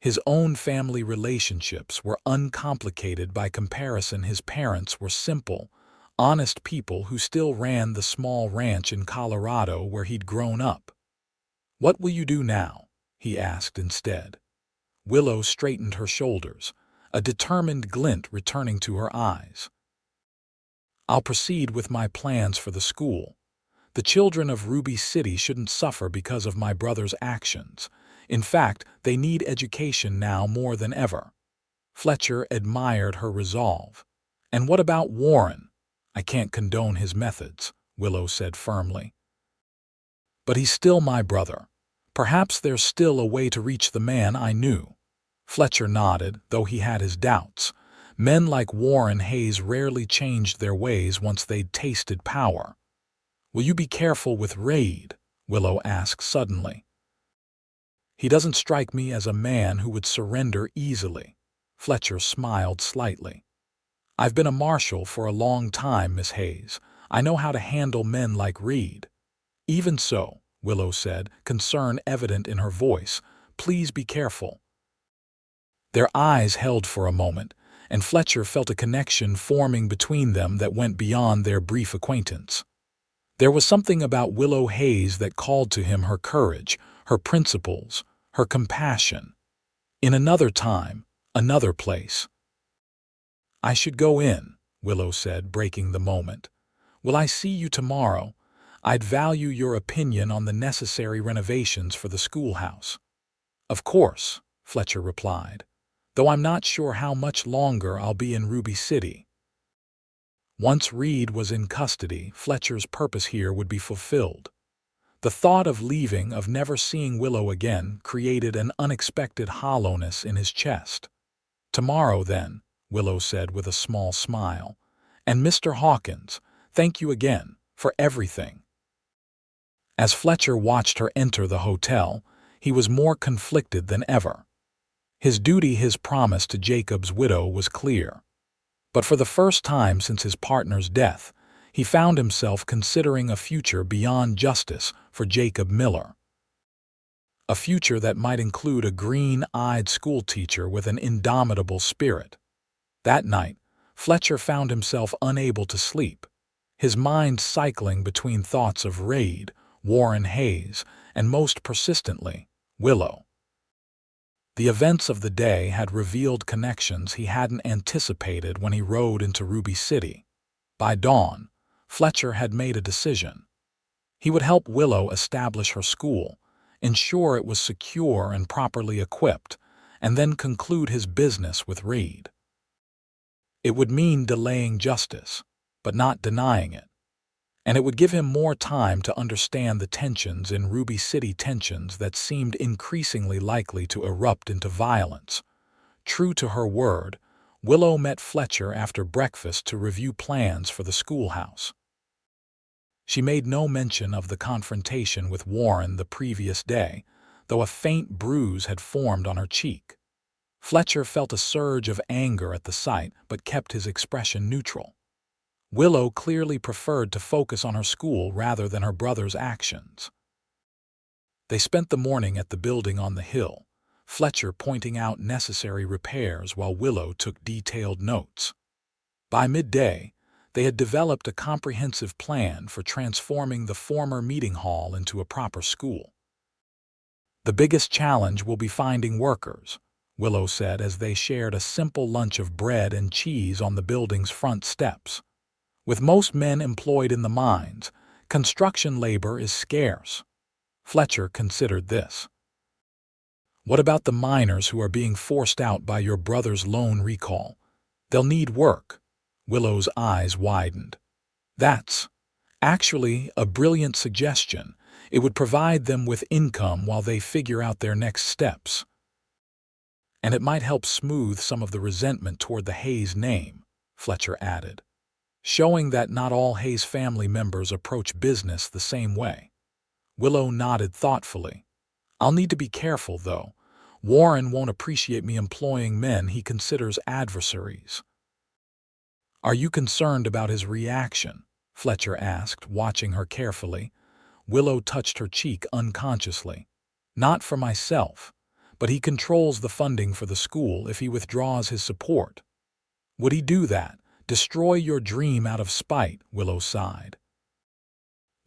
His own family relationships were uncomplicated by comparison. His parents were simple, honest people who still ran the small ranch in Colorado where he'd grown up. "What will you do now?" he asked instead. Willow straightened her shoulders, a determined glint returning to her eyes. "I'll proceed with my plans for the school. The children of Ruby City shouldn't suffer because of my brother's actions. In fact, they need education now more than ever." Fletcher admired her resolve. "And what about Warren?" "I can't condone his methods," Willow said firmly. "But he's still my brother. Perhaps there's still a way to reach the man I knew." Fletcher nodded, though he had his doubts. Men like Warren Hayes rarely changed their ways once they'd tasted power. "Will you be careful with Reed?" Willow asked suddenly. "He doesn't strike me as a man who would surrender easily." Fletcher smiled slightly. "I've been a marshal for a long time, Miss Hayes. I know how to handle men like Reed." "Even so," Willow said, concern evident in her voice, "please be careful." Their eyes held for a moment, and Fletcher felt a connection forming between them that went beyond their brief acquaintance. There was something about Willow Hayes that called to him her courage, her principles, her compassion. In another time, another place. "I should go in," Willow said, breaking the moment. "Will I see you tomorrow? I'd value your opinion on the necessary renovations for the schoolhouse." "Of course," Fletcher replied, "though I'm not sure how much longer I'll be in Ruby City." Once Reed was in custody, Fletcher's purpose here would be fulfilled. The thought of leaving, of never seeing Willow again, created an unexpected hollowness in his chest. "Tomorrow, then," Willow said with a small smile. "And Mr. Hawkins, thank you again, for everything." As Fletcher watched her enter the hotel, he was more conflicted than ever. His duty, his promise to Jacob's widow was clear. But for the first time since his partner's death, he found himself considering a future beyond justice for Jacob Miller. A future that might include a green-eyed schoolteacher with an indomitable spirit. That night, Fletcher found himself unable to sleep. his mind cycling between thoughts of Reed, Warren Hayes, and most persistently, Willow. The events of the day had revealed connections he hadn't anticipated when he rode into Ruby City. By dawn, Fletcher had made a decision. He would help Willow establish her school, ensure it was secure and properly equipped, and then conclude his business with Reed. It would mean delaying justice, but not denying it. And it would give him more time to understand the tensions in Ruby City, tensions that seemed increasingly likely to erupt into violence. True to her word, Willow met Fletcher after breakfast to review plans for the schoolhouse. She made no mention of the confrontation with Warren the previous day, though a faint bruise had formed on her cheek. Fletcher felt a surge of anger at the sight, but kept his expression neutral. Willow clearly preferred to focus on her school rather than her brother's actions. They spent the morning at the building on the hill, Fletcher pointing out necessary repairs while Willow took detailed notes. By midday, they had developed a comprehensive plan for transforming the former meeting hall into a proper school. "The biggest challenge will be finding workers," Willow said as they shared a simple lunch of bread and cheese on the building's front steps. "With most men employed in the mines, construction labor is scarce." Fletcher considered this. "What about the miners who are being forced out by your brother's loan recall? They'll need work." Willow's eyes widened. "That's actually a brilliant suggestion. It would provide them with income while they figure out their next steps. And it might help smooth some of the resentment toward the Hayes name," Fletcher added, showing that not all Hayes family members approach business the same way. Willow nodded thoughtfully. "I'll need to be careful, though. Warren won't appreciate me employing men he considers adversaries." "Are you concerned about his reaction?" Fletcher asked, watching her carefully. Willow touched her cheek unconsciously. "Not for myself, but he controls the funding for the school if he withdraws his support." "Would he do that? Destroy your dream out of spite?" Willow sighed.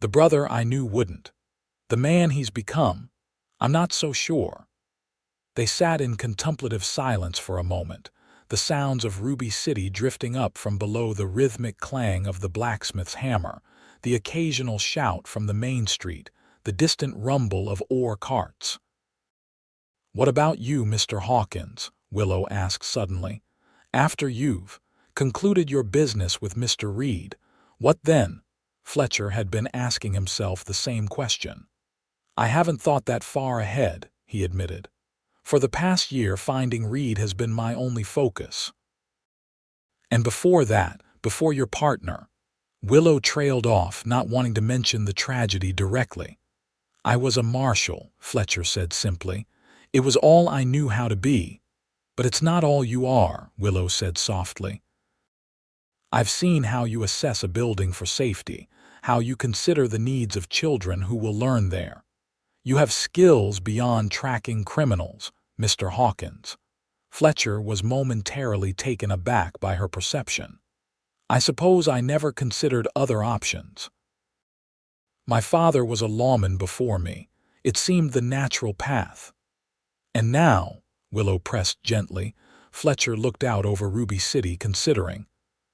"The brother I knew wouldn't. The man he's become, I'm not so sure." They sat in contemplative silence for a moment, the sounds of Ruby City drifting up from below, the rhythmic clang of the blacksmith's hammer, the occasional shout from the main street, the distant rumble of ore carts. "What about you, Mr. Hawkins?" Willow asked suddenly. "After you've concluded your business with Mr. Reed, what then?" Fletcher had been asking himself the same question. "I haven't thought that far ahead," he admitted. "For the past year, finding Reed has been my only focus." "And before that, before your partner?" Willow trailed off, not wanting to mention the tragedy directly. "I was a marshal," Fletcher said simply. "It was all I knew how to be." "But it's not all you are," Willow said softly. "I've seen how you assess a building for safety, how you consider the needs of children who will learn there. You have skills beyond tracking criminals, Mr. Hawkins." Fletcher was momentarily taken aback by her perception. "I suppose I never considered other options. My father was a lawman before me. It seemed the natural path." "And now," Willow pressed gently. Fletcher looked out over Ruby City, considering.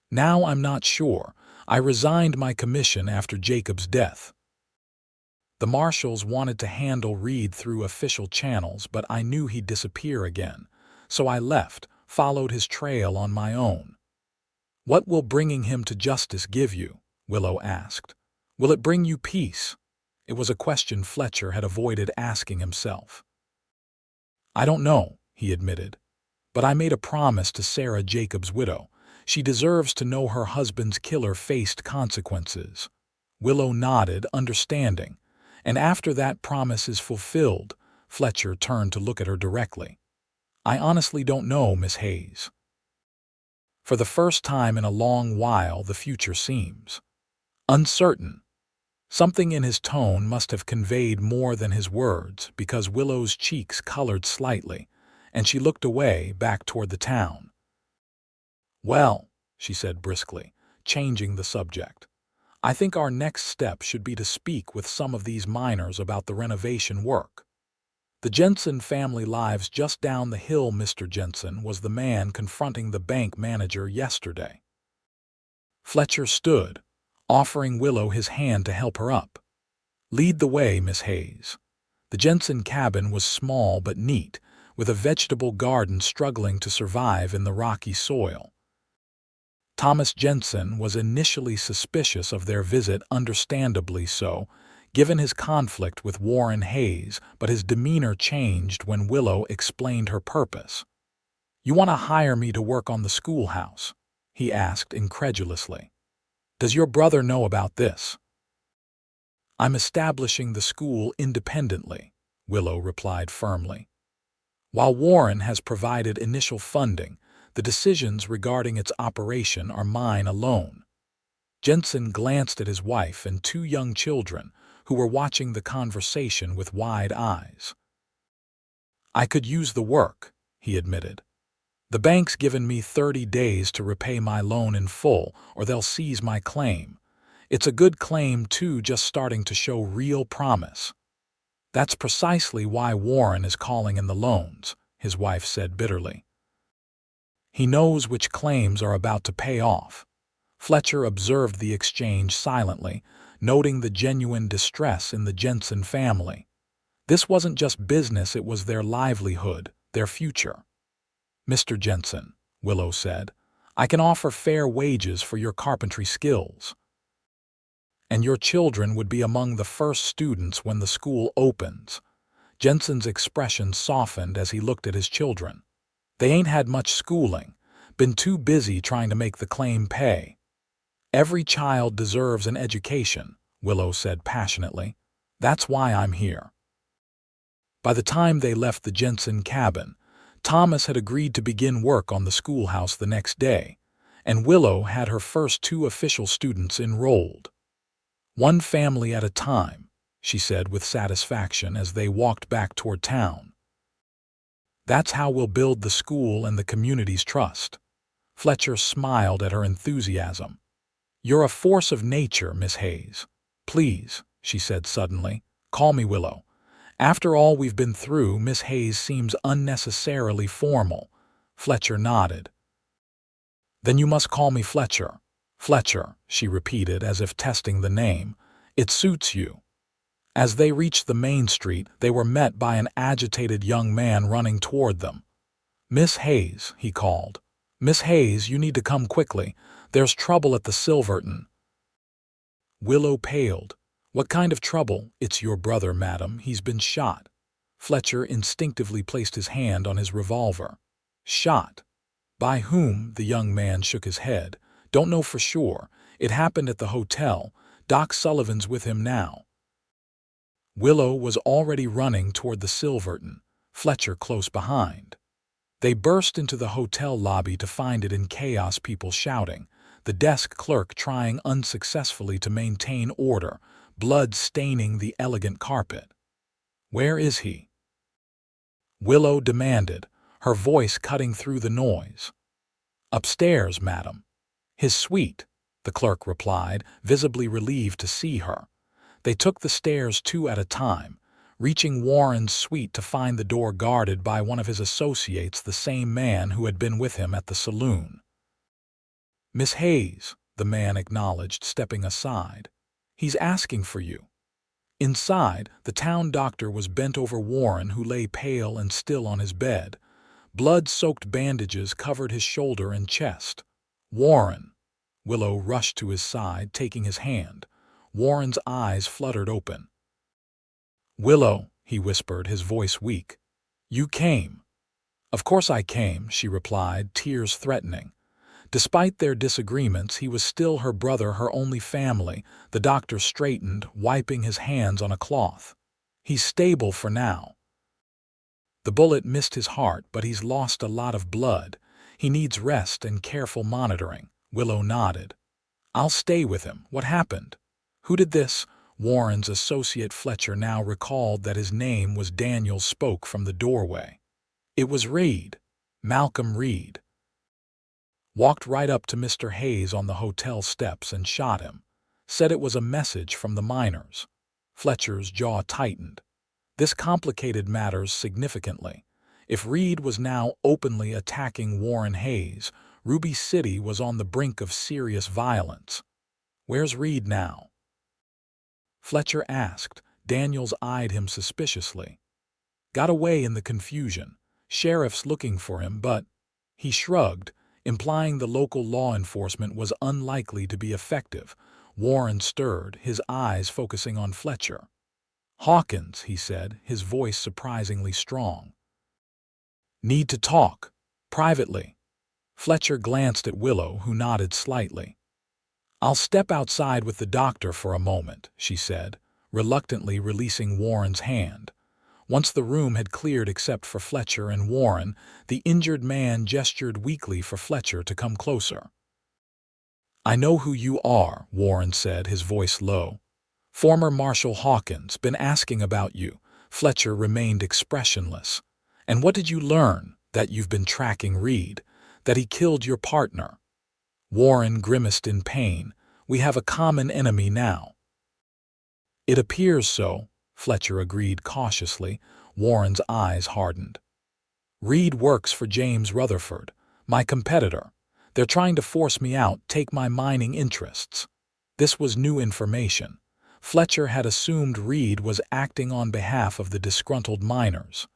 "Now I'm not sure. I resigned my commission after Jacob's death. The marshals wanted to handle Reed through official channels, but I knew he'd disappear again, so I left, followed his trail on my own." "What will bringing him to justice give you?" Willow asked. "Will it bring you peace?" It was a question Fletcher had avoided asking himself. "I don't know," he admitted. "But I made a promise to Sarah, Jacob's widow. She deserves to know her husband's killer faced consequences." Willow nodded, understanding. "And after that promise is fulfilled," Fletcher turned to look at her directly. "I honestly don't know, Miss Hayes." For the first time in a long while, the future seems uncertain. Something in his tone must have conveyed more than his words, because Willow's cheeks colored slightly, and she looked away, back toward the town. "Well," she said briskly, changing the subject, I think our next step should be to speak with some of these miners about the renovation work. The Jensen family lives just down the hill. Mr. Jensen was the man confronting the bank manager yesterday. Fletcher stood, offering Willow his hand to help her up. Lead the way, Miss Hayes. The Jensen cabin was small but neat, with a vegetable garden struggling to survive in the rocky soil. Thomas Jensen was initially suspicious of their visit, understandably so, given his conflict with Warren Hayes, but his demeanor changed when Willow explained her purpose. "You want to hire me to work on the schoolhouse?" he asked incredulously. "Does your brother know about this?" "I'm establishing the school independently," Willow replied firmly. "While Warren has provided initial funding, the decisions regarding its operation are mine alone." Jensen glanced at his wife and two young children, who were watching the conversation with wide eyes. "I could use the work," he admitted. "The bank's given me 30 days to repay my loan in full, or they'll seize my claim. It's a good claim, too, just starting to show real promise." "That's precisely why Warren is calling in the loans," his wife said bitterly. "He knows which claims are about to pay off." Fletcher observed the exchange silently, noting the genuine distress in the Jensen family. This wasn't just business, it was their livelihood, their future. "Mr. Jensen," Willow said, "I can offer fair wages for your carpentry skills. And your children would be among the first students when the school opens." Jensen's expression softened as he looked at his children. "They ain't had much schooling, been too busy trying to make the claim pay." "Every child deserves an education," Willow said passionately. "That's why I'm here." By the time they left the Jensen cabin, Thomas had agreed to begin work on the schoolhouse the next day, and Willow had her first 2 official students enrolled. "One family at a time," she said with satisfaction as they walked back toward town. "That's how we'll build the school and the community's trust." Fletcher smiled at her enthusiasm. "You're a force of nature, Miss Hayes. Please," she said suddenly, "call me Willow. After all we've been through, Miss Hayes seems unnecessarily formal." Fletcher nodded. "Then you must call me Fletcher." "Fletcher," she repeated as if testing the name. "It suits you." As they reached the main street, they were met by an agitated young man running toward them. "Miss Hayes," he called. "Miss Hayes, you need to come quickly. There's trouble at the Silverton." Willow paled. "What kind of trouble?" "It's your brother, madam. He's been shot." Fletcher instinctively placed his hand on his revolver. "Shot? By whom?" The young man shook his head. "Don't know for sure. It happened at the hotel. Doc Sullivan's with him now." Willow was already running toward the Silverton, Fletcher close behind. They burst into the hotel lobby to find it in chaos, people shouting, the desk clerk trying unsuccessfully to maintain order, blood staining the elegant carpet. "Where is he?" Willow demanded, her voice cutting through the noise. "Upstairs, madam." "His suite," the clerk replied, visibly relieved to see her. They took the stairs 2 at a time, reaching Warren's suite to find the door guarded by one of his associates, the same man who had been with him at the saloon. "Miss Hayes," the man acknowledged, stepping aside. "He's asking for you." Inside, the town doctor was bent over Warren, who lay pale and still on his bed. Blood-soaked bandages covered his shoulder and chest. "Warren!" Willow rushed to his side, taking his hand. Warren's eyes fluttered open. "Willow," he whispered, his voice weak. "You came." "Of course I came," she replied, tears threatening. Despite their disagreements, he was still her brother, her only family. The doctor straightened, wiping his hands on a cloth. "He's stable for now. The bullet missed his heart, but he's lost a lot of blood. He needs rest and careful monitoring." Willow nodded. "I'll stay with him. What happened?" "Who did this?" Warren's associate Fletcher now recalled that his name was Daniel, spoke from the doorway. "It was Reed. Malcolm Reed. Walked right up to Mr. Hayes on the hotel steps and shot him." said it was a message from the miners. Fletcher's jaw tightened. This complicated matters significantly. If Reed was now openly attacking Warren Hayes, Ruby City was on the brink of serious violence. "Where's Reed now?" Fletcher asked. Daniels eyed him suspiciously. "Got away in the confusion. Sheriff's looking for him, but—" He shrugged, implying the local law enforcement was unlikely to be effective. Warren stirred, his eyes focusing on Fletcher. "Hawkins," he said, his voice surprisingly strong. "Need to talk. Privately." Fletcher glanced at Willow, who nodded slightly. "I'll step outside with the doctor for a moment," she said, reluctantly releasing Warren's hand. Once the room had cleared except for Fletcher and Warren, the injured man gestured weakly for Fletcher to come closer. "I know who you are," Warren said, his voice low. "Former Marshal Hawkins, been asking about you." Fletcher remained expressionless. "And what did you learn?" "That you've been tracking Reed. That he killed your partner." Warren grimaced in pain. "We have a common enemy now." "It appears so," Fletcher agreed cautiously. Warren's eyes hardened. "Reed works for James Rutherford, my competitor. They're trying to force me out, take my mining interests." This was new information. Fletcher had assumed Reed was acting on behalf of the disgruntled miners.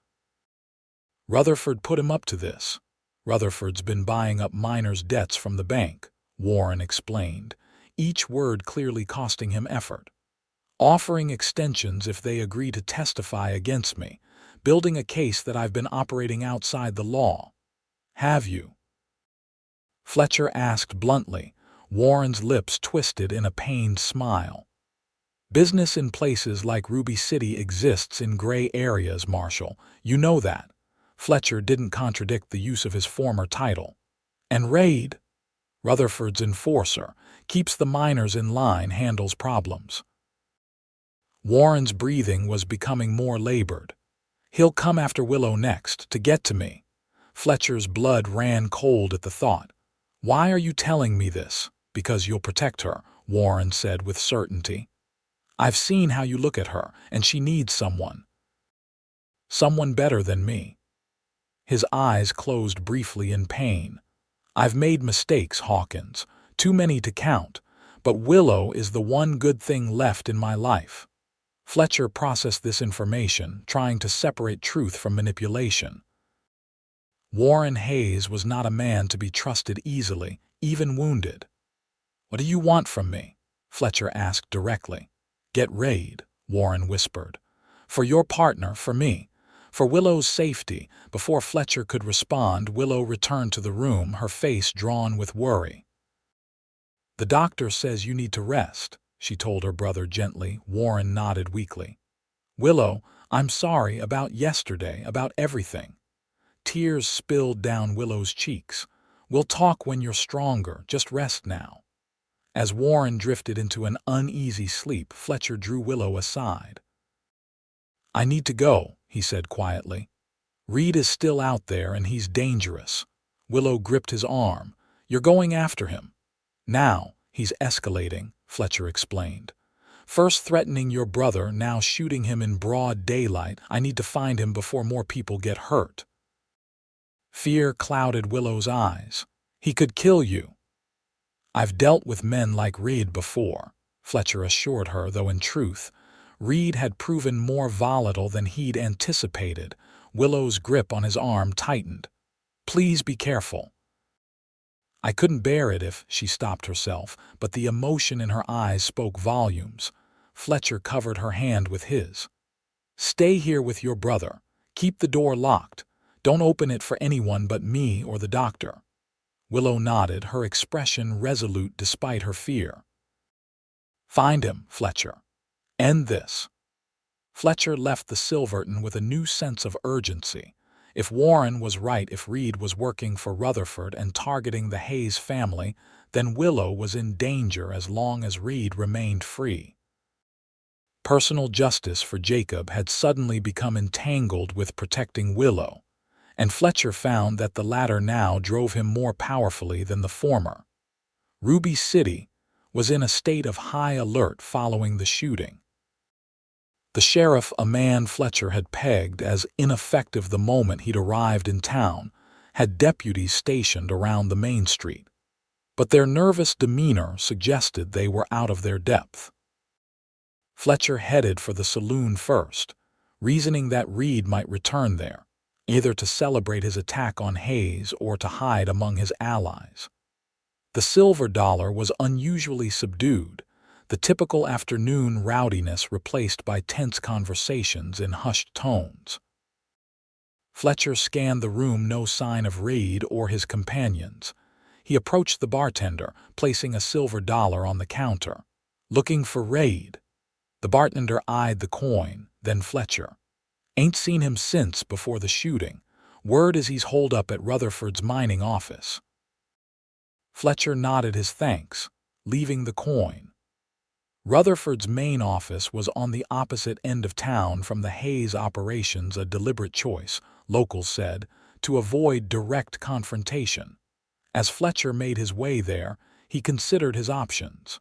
"Rutherford put him up to this. Rutherford's been buying up miners' debts from the bank," Warren explained, each word clearly costing him effort. "Offering extensions if they agree to testify against me, building a case that I've been operating outside the law." "Have you?" Fletcher asked bluntly. Warren's lips twisted in a pained smile. "Business in places like Ruby City exists in gray areas, Marshal. You know that." Fletcher didn't contradict the use of his former title. "And Reed? Rutherford's enforcer, keeps the miners in line, handles problems." Warren's breathing was becoming more labored. "He'll come after Willow next, to get to me." Fletcher's blood ran cold at the thought. "Why are you telling me this?" "Because you'll protect her," Warren said with certainty. "I've seen how you look at her, and she needs someone. Someone better than me." His eyes closed briefly in pain. "I've made mistakes, Hawkins, too many to count, but Willow is the one good thing left in my life." Fletcher processed this information, trying to separate truth from manipulation. Warren Hayes was not a man to be trusted easily, even wounded. "What do you want from me?" Fletcher asked directly. "Get Reed," Warren whispered. "For your partner, for me. For Willow's safety." Before Fletcher could respond, Willow returned to the room, her face drawn with worry. "The doctor says you need to rest," she told her brother gently. Warren nodded weakly. "Willow, I'm sorry about yesterday, about everything." Tears spilled down Willow's cheeks. "We'll talk when you're stronger, just rest now." As Warren drifted into an uneasy sleep, Fletcher drew Willow aside. "I need to go," he said quietly. "Reed is still out there and he's dangerous." Willow gripped his arm. "You're going after him." "Now, he's escalating," Fletcher explained. "First threatening your brother, now shooting him in broad daylight. I need to find him before more people get hurt." Fear clouded Willow's eyes. "He could kill you." "I've dealt with men like Reed before," Fletcher assured her, though in truth, Reed had proven more volatile than he'd anticipated. Willow's grip on his arm tightened. "Please be careful." "I couldn't bear it if—" she stopped herself, but the emotion in her eyes spoke volumes. Fletcher covered her hand with his. "Stay here with your brother. Keep the door locked. Don't open it for anyone but me or the doctor." Willow nodded, her expression resolute despite her fear. "Find him, Fletcher. End this." Fletcher left the Silverton with a new sense of urgency. If Warren was right, if Reed was working for Rutherford and targeting the Hayes family, then Willow was in danger as long as Reed remained free. Personal justice for Jacob had suddenly become entangled with protecting Willow, and Fletcher found that the latter now drove him more powerfully than the former. Ruby City, was in a state of high alert following the shooting. The sheriff, a man Fletcher had pegged as ineffective the moment he'd arrived in town, had deputies stationed around the main street, but their nervous demeanor suggested they were out of their depth. Fletcher headed for the saloon first, reasoning that Reed might return there, either to celebrate his attack on Hayes or to hide among his allies. The silver dollar was unusually subdued, the typical afternoon rowdiness replaced by tense conversations in hushed tones. Fletcher scanned the room, no sign of Reed or his companions. He approached the bartender, placing a silver dollar on the counter. "Looking for Reed." The bartender eyed the coin, then Fletcher. "Ain't seen him since before the shooting. Word is he's holed up at Rutherford's mining office." Fletcher nodded his thanks, leaving the coin. Rutherford's main office was on the opposite end of town from the Hayes operations, a deliberate choice, locals said, to avoid direct confrontation. As Fletcher made his way there, he considered his options.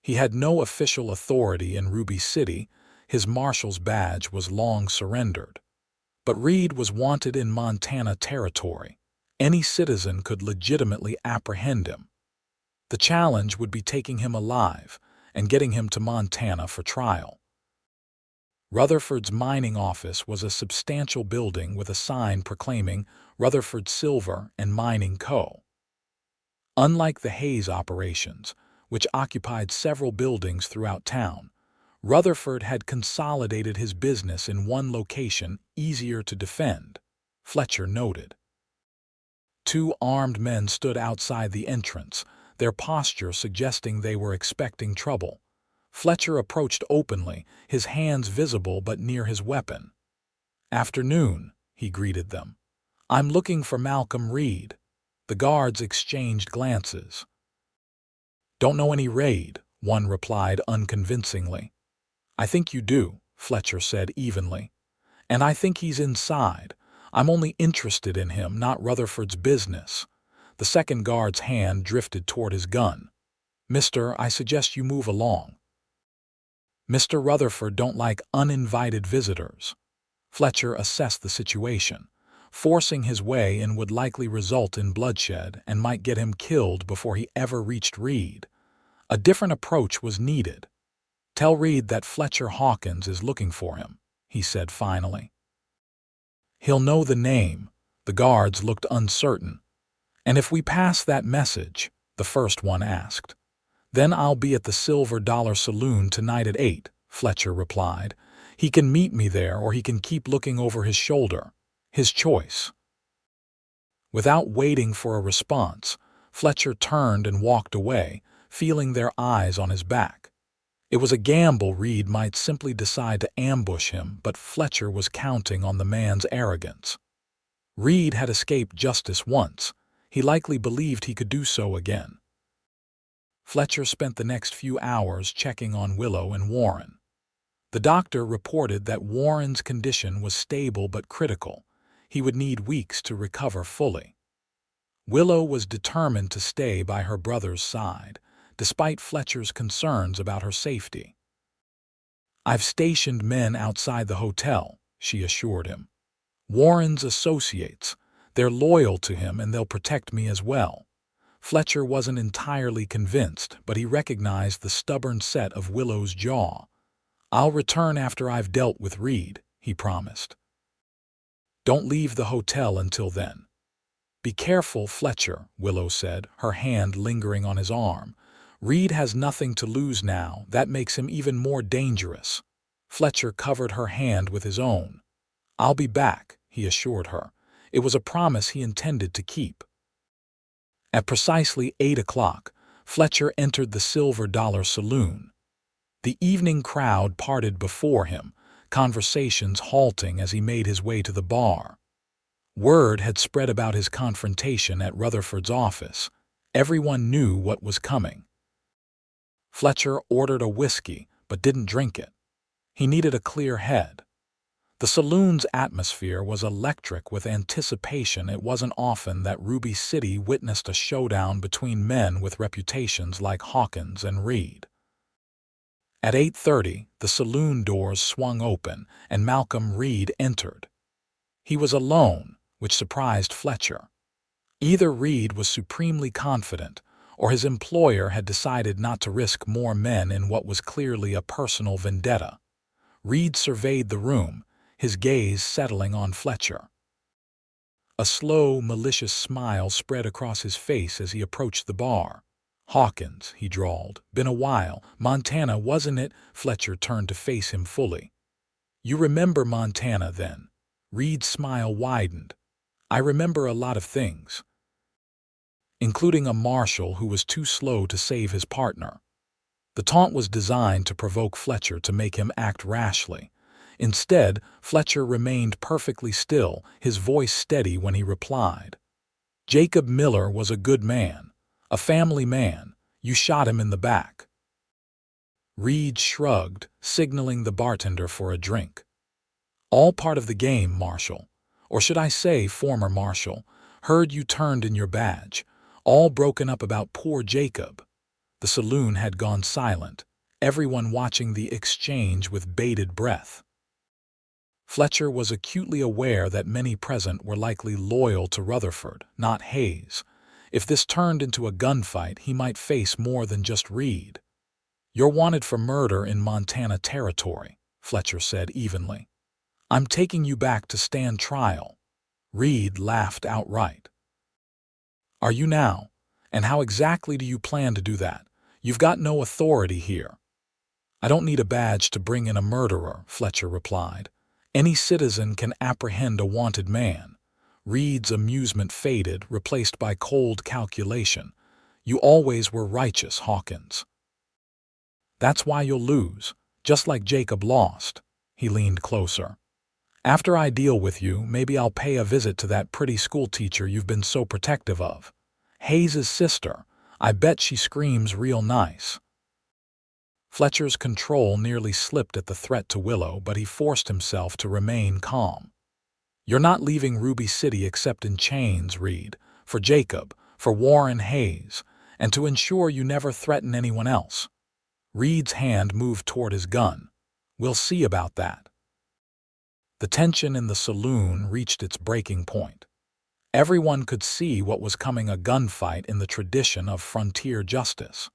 He had no official authority in Ruby City, his marshal's badge was long surrendered. But Reed was wanted in Montana Territory. Any citizen could legitimately apprehend him. The challenge would be taking him alive and getting him to Montana for trial. Rutherford's mining office was a substantial building with a sign proclaiming Rutherford Silver and Mining Co. Unlike the Hayes operations, which occupied several buildings throughout town, Rutherford had consolidated his business in one location, easier to defend, Fletcher noted. Two armed men stood outside the entrance, their posture suggesting they were expecting trouble. Fletcher approached openly, his hands visible but near his weapon. "Afternoon," he greeted them. "I'm looking for Malcolm Reed." The guards exchanged glances. "Don't know any Reed," one replied unconvincingly. "I think you do," Fletcher said evenly. "And I think he's inside. I'm only interested in him, not Rutherford's business." The second guard's hand drifted toward his gun. "Mister, I suggest you move along. Mr. Rutherford don't like uninvited visitors." Fletcher assessed the situation. Forcing his way in would likely result in bloodshed and might get him killed before he ever reached Reed. A different approach was needed. "Tell Reed that Fletcher Hawkins is looking for him," he said finally. "He'll know the name." The guards looked uncertain. "And if we pass that message," the first one asked. "Then I'll be at the Silver Dollar Saloon tonight at 8, Fletcher replied. "He can meet me there or he can keep looking over his shoulder. His choice." Without waiting for a response, Fletcher turned and walked away, feeling their eyes on his back. It was a gamble. Reed might simply decide to ambush him, but Fletcher was counting on the man's arrogance. Reed had escaped justice once. He likely believed he could do so again. Fletcher spent the next few hours checking on Willow and Warren. The doctor reported that Warren's condition was stable but critical. He would need weeks to recover fully. Willow was determined to stay by her brother's side, despite Fletcher's concerns about her safety. "I've stationed men outside the hotel," she assured him. "Warren's associates. They're loyal to him and they'll protect me as well." Fletcher wasn't entirely convinced, but he recognized the stubborn set of Willow's jaw. "I'll return after I've dealt with Reed," he promised. "Don't leave the hotel until then." "Be careful, Fletcher," Willow said, her hand lingering on his arm. "Reed has nothing to lose now. That makes him even more dangerous." Fletcher covered her hand with his own. "I'll be back," he assured her. It was a promise he intended to keep. At precisely 8 o'clock, Fletcher entered the Silver Dollar Saloon. The evening crowd parted before him, conversations halting as he made his way to the bar. Word had spread about his confrontation at Rutherford's office. Everyone knew what was coming. Fletcher ordered a whiskey, but didn't drink it. He needed a clear head. The saloon's atmosphere was electric with anticipation. It wasn't often that Ruby City witnessed a showdown between men with reputations like Hawkins and Reed. At 8:30, the saloon doors swung open and Malcolm Reed entered. He was alone, which surprised Fletcher. Either Reed was supremely confident, or his employer had decided not to risk more men in what was clearly a personal vendetta. Reed surveyed the room, his gaze settling on Fletcher. A slow, malicious smile spread across his face as he approached the bar. "Hawkins," he drawled. "Been a while. Montana, wasn't it?" Fletcher turned to face him fully. "You remember Montana, then?" Reed's smile widened. "I remember a lot of things, including a marshal who was too slow to save his partner." The taunt was designed to provoke Fletcher to make him act rashly. Instead, Fletcher remained perfectly still, his voice steady when he replied. "Jacob Miller was a good man, a family man. You shot him in the back." Reed shrugged, signaling the bartender for a drink. "All part of the game, Marshal. Or should I say, former Marshal. Heard you turned in your badge. All broken up about poor Jacob." The saloon had gone silent, everyone watching the exchange with bated breath. Fletcher was acutely aware that many present were likely loyal to Rutherford, not Hayes. If this turned into a gunfight, he might face more than just Reed. "You're wanted for murder in Montana Territory," Fletcher said evenly. "I'm taking you back to stand trial." Reed laughed outright. "Are you now? And how exactly do you plan to do that? You've got no authority here." "I don't need a badge to bring in a murderer," Fletcher replied. "Any citizen can apprehend a wanted man." Reed's amusement faded, replaced by cold calculation. "You always were righteous, Hawkins. That's why you'll lose, just like Jacob lost." He leaned closer. "After I deal with you, maybe I'll pay a visit to that pretty schoolteacher you've been so protective of. Hayes' sister. I bet she screams real nice." Fletcher's control nearly slipped at the threat to Willow, but he forced himself to remain calm. "You're not leaving Ruby City except in chains, Reed. For Jacob, for Warren Hayes, and to ensure you never threaten anyone else." Reed's hand moved toward his gun. "We'll see about that." The tension in the saloon reached its breaking point. Everyone could see what was coming, a gunfight in the tradition of frontier justice.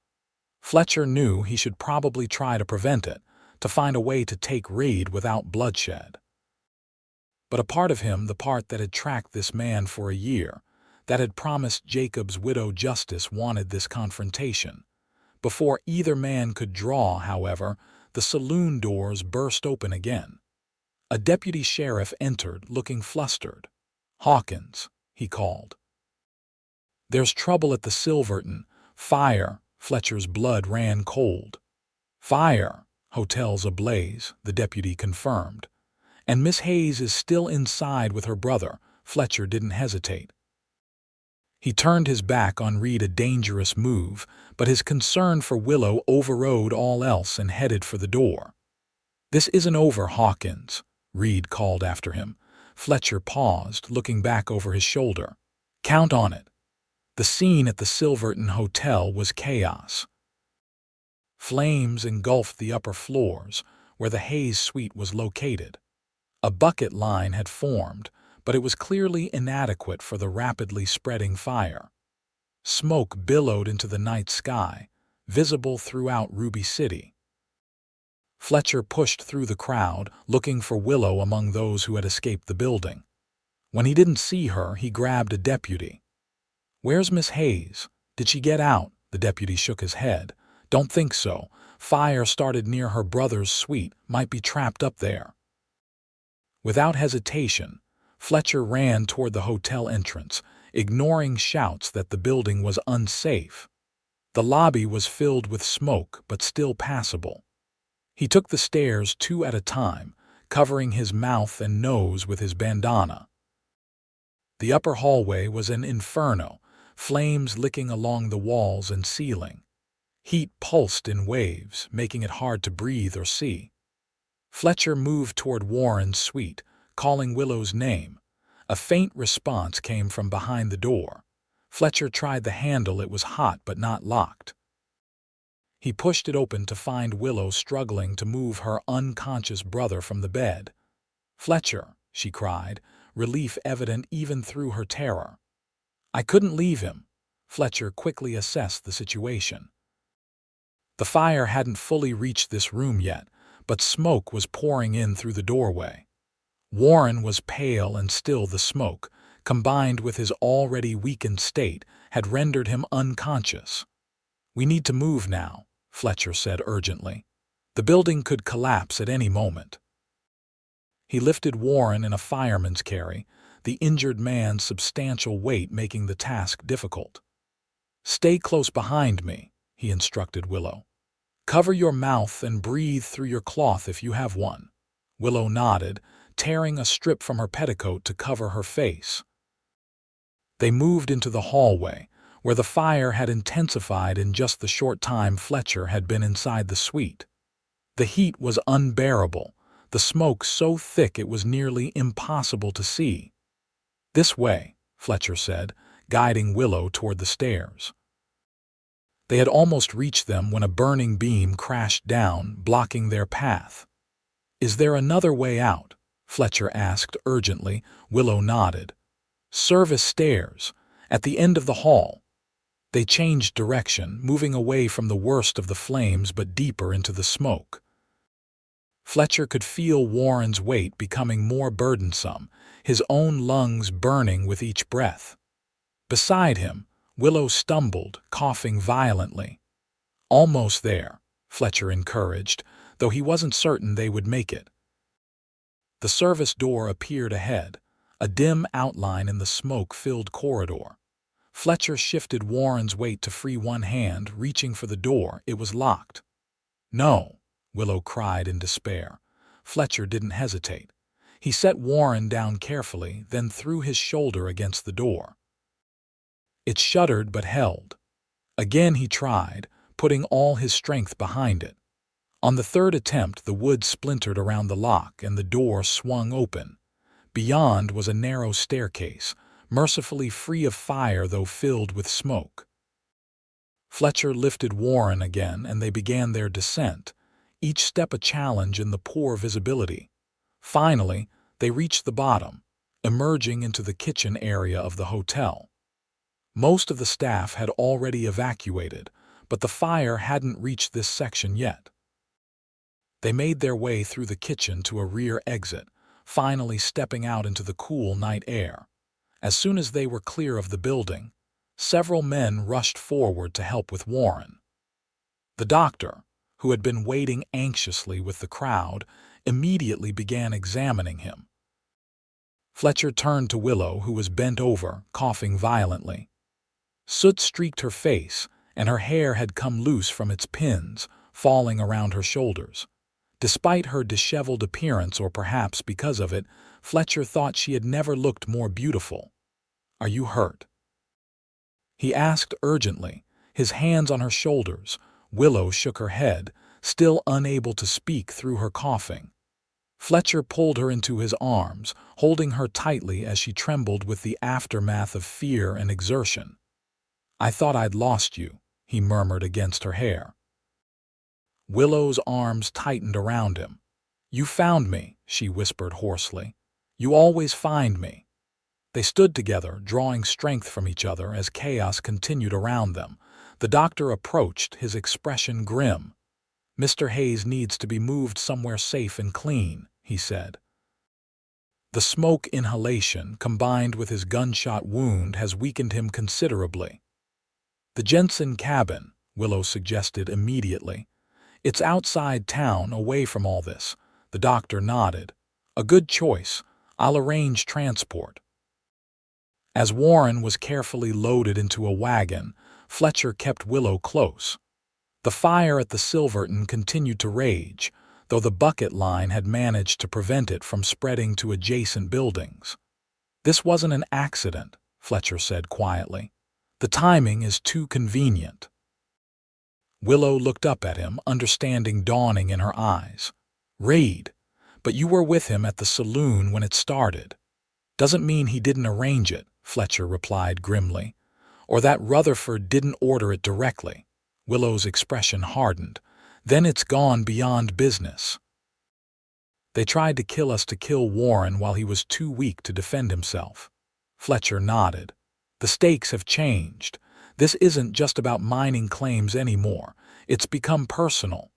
Fletcher knew he should probably try to prevent it, to find a way to take Reed without bloodshed. But a part of him, the part that had tracked this man for a year, that had promised Jacob's widow justice, wanted this confrontation. Before either man could draw, however, the saloon doors burst open again. A deputy sheriff entered, looking flustered. "Hawkins," he called. "There's trouble at the Silverton. Fire." Fletcher's blood ran cold. "Fire. Hotel's ablaze," the deputy confirmed. "And Miss Hayes is still inside with her brother." Fletcher didn't hesitate. He turned his back on Reed, a dangerous move, but his concern for Willow overrode all else, and headed for the door. "This isn't over, Hawkins," Reed called after him. Fletcher paused, looking back over his shoulder. "Count on it." The scene at the Silverton Hotel was chaos. Flames engulfed the upper floors, where the Hayes suite was located. A bucket line had formed, but it was clearly inadequate for the rapidly spreading fire. Smoke billowed into the night sky, visible throughout Ruby City. Fletcher pushed through the crowd, looking for Willow among those who had escaped the building. When he didn't see her, he grabbed a deputy. "Where's Miss Hayes? Did she get out?" The deputy shook his head. "Don't think so. Fire started near her brother's suite, might be trapped up there." Without hesitation, Fletcher ran toward the hotel entrance, ignoring shouts that the building was unsafe. The lobby was filled with smoke, but still passable. He took the stairs 2 at a time, covering his mouth and nose with his bandana. The upper hallway was an inferno, flames licking along the walls and ceiling. Heat pulsed in waves, making it hard to breathe or see. Fletcher moved toward Warren's suite, calling Willow's name. A faint response came from behind the door. Fletcher tried the handle. It was hot but not locked. He pushed it open to find Willow struggling to move her unconscious brother from the bed. "Fletcher," she cried, relief evident even through her terror. "I couldn't leave him." Fletcher quickly assessed the situation. The fire hadn't fully reached this room yet, but smoke was pouring in through the doorway. Warren was pale and still. The smoke, combined with his already weakened state, had rendered him unconscious. "We need to move now," Fletcher said urgently. "The building could collapse at any moment." He lifted Warren in a fireman's carry, the injured man's substantial weight making the task difficult. "Stay close behind me," he instructed Willow. "Cover your mouth and breathe through your cloth if you have one." Willow nodded, tearing a strip from her petticoat to cover her face. They moved into the hallway, where the fire had intensified in just the short time Fletcher had been inside the suite. The heat was unbearable, the smoke so thick it was nearly impossible to see. "This way," Fletcher said, guiding Willow toward the stairs. They had almost reached them when a burning beam crashed down, blocking their path. "Is there another way out?" Fletcher asked urgently. Willow nodded. "Service stairs, at the end of the hall." They changed direction, moving away from the worst of the flames but deeper into the smoke. Fletcher could feel Warren's weight becoming more burdensome, his own lungs burning with each breath. Beside him, Willow stumbled, coughing violently. "Almost there," Fletcher encouraged, though he wasn't certain they would make it. The service door appeared ahead, a dim outline in the smoke-filled corridor. Fletcher shifted Warren's weight to free one hand, reaching for the door. It was locked. "No," Willow cried in despair. Fletcher didn't hesitate. He set Warren down carefully, then threw his shoulder against the door. It shuddered but held. Again he tried, putting all his strength behind it. On the third attempt, the wood splintered around the lock and the door swung open. Beyond was a narrow staircase, mercifully free of fire though filled with smoke. Fletcher lifted Warren again and they began their descent, each step a challenge in the poor visibility. Finally, they reached the bottom, emerging into the kitchen area of the hotel. Most of the staff had already evacuated, but the fire hadn't reached this section yet. They made their way through the kitchen to a rear exit, finally stepping out into the cool night air. As soon as they were clear of the building, several men rushed forward to help with Warren. The doctor, who had been waiting anxiously with the crowd, immediately began examining him. Fletcher turned to Willow, who was bent over, coughing violently. Soot streaked her face, and her hair had come loose from its pins, falling around her shoulders. Despite her disheveled appearance, or perhaps because of it, Fletcher thought she had never looked more beautiful. "Are you hurt?" he asked urgently, his hands on her shoulders. Willow shook her head, still unable to speak through her coughing. Fletcher pulled her into his arms, holding her tightly as she trembled with the aftermath of fear and exertion. "I thought I'd lost you," he murmured against her hair. Willow's arms tightened around him. "You found me," she whispered hoarsely. "You always find me." They stood together, drawing strength from each other as chaos continued around them. The doctor approached, his expression grim. "Mr. Hayes needs to be moved somewhere safe and clean," he said. "The smoke inhalation, combined with his gunshot wound, has weakened him considerably." "The Jensen cabin," Willow suggested immediately. "It's outside town, away from all this." The doctor nodded. "A good choice. I'll arrange transport." As Warren was carefully loaded into a wagon, Fletcher kept Willow close. The fire at the Silverton continued to rage, though the bucket line had managed to prevent it from spreading to adjacent buildings. "This wasn't an accident," Fletcher said quietly. "The timing is too convenient." Willow looked up at him, understanding dawning in her eyes. "Raid," But you were with him at the saloon when it started. Doesn't mean he didn't arrange it, Fletcher replied grimly, or that Rutherford didn't order it directly. Willow's expression hardened. Then it's gone beyond business. They tried to kill us to kill Warren while he was too weak to defend himself. Fletcher nodded. The stakes have changed. This isn't just about mining claims anymore. It's become personal.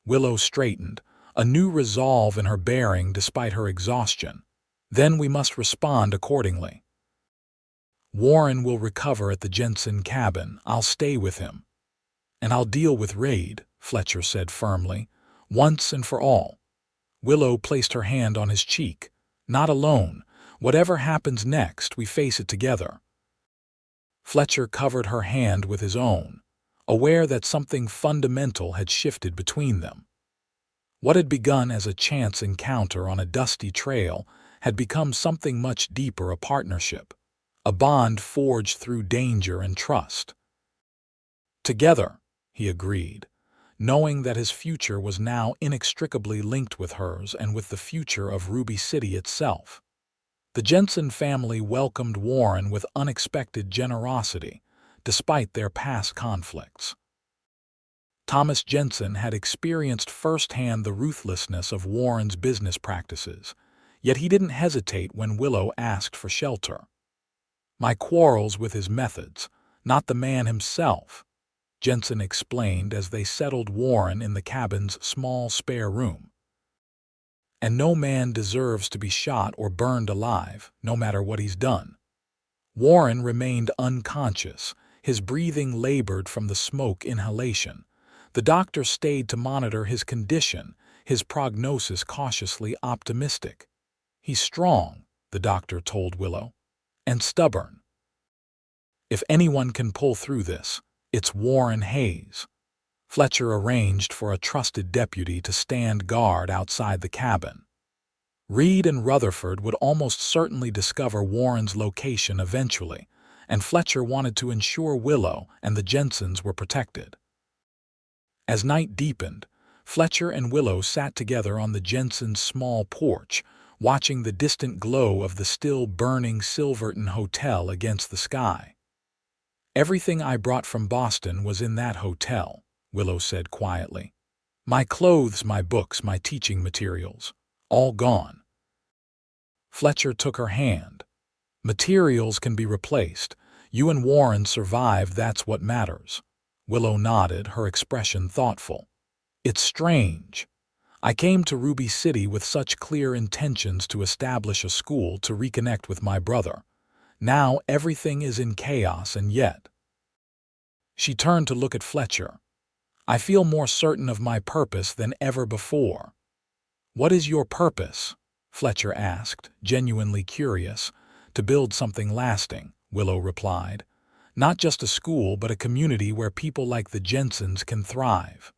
Willow straightened, a new resolve in her bearing despite her exhaustion. Then we must respond accordingly. Warren will recover at the Jensen cabin. I'll stay with him. And I'll deal with Raid, Fletcher said firmly, once and for all. Willow placed her hand on his cheek. Not alone. Whatever happens next, we face it together. Fletcher covered her hand with his own, aware that something fundamental had shifted between them. What had begun as a chance encounter on a dusty trail had become something much deeper, a partnership, a bond forged through danger and trust. Together, he agreed, knowing that his future was now inextricably linked with hers and with the future of Ruby City itself. The Jensen family welcomed Warren with unexpected generosity, despite their past conflicts. Thomas Jensen had experienced firsthand the ruthlessness of Warren's business practices, yet he didn't hesitate when Willow asked for shelter. My quarrels with his methods, not the man himself, Jensen explained as they settled Warren in the cabin's small spare room. And no man deserves to be shot or burned alive, no matter what he's done. Warren remained unconscious, his breathing labored from the smoke inhalation. The doctor stayed to monitor his condition, his prognosis cautiously optimistic. He's strong, the doctor told Willow, and stubborn. If anyone can pull through this, it's Warren Hayes. Fletcher arranged for a trusted deputy to stand guard outside the cabin. Reed and Rutherford would almost certainly discover Warren's location eventually, and Fletcher wanted to ensure Willow and the Jensens were protected. As night deepened, Fletcher and Willow sat together on the Jensens' small porch, watching the distant glow of the still-burning Silverton Hotel against the sky. Everything I brought from Boston was in that hotel, Willow said quietly. My clothes, my books, my teaching materials, all gone. Fletcher took her hand. Materials can be replaced. You and Warren survived, that's what matters. Willow nodded, her expression thoughtful. It's strange. I came to Ruby City with such clear intentions to establish a school to reconnect with my brother. Now everything is in chaos, and yet. She turned to look at Fletcher. I feel more certain of my purpose than ever before. What is your purpose? Fletcher asked, genuinely curious. To build something lasting, Willow replied. Not just a school, but a community where people like the Jensens can thrive.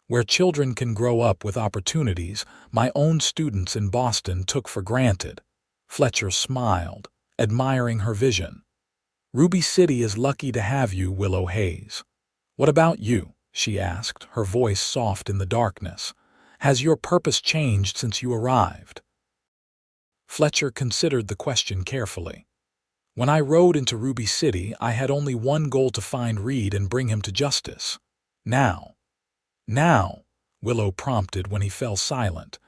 Where children can grow up with opportunities my own students in Boston took for granted. Fletcher smiled, admiring her vision. Ruby City is lucky to have you, Willow Hayes. What about you? She asked, her voice soft in the darkness. Has your purpose changed since you arrived? Fletcher considered the question carefully. When I rode into Ruby City, I had only one goal: to find Reed and bring him to justice. Now, Willow prompted when he fell silent.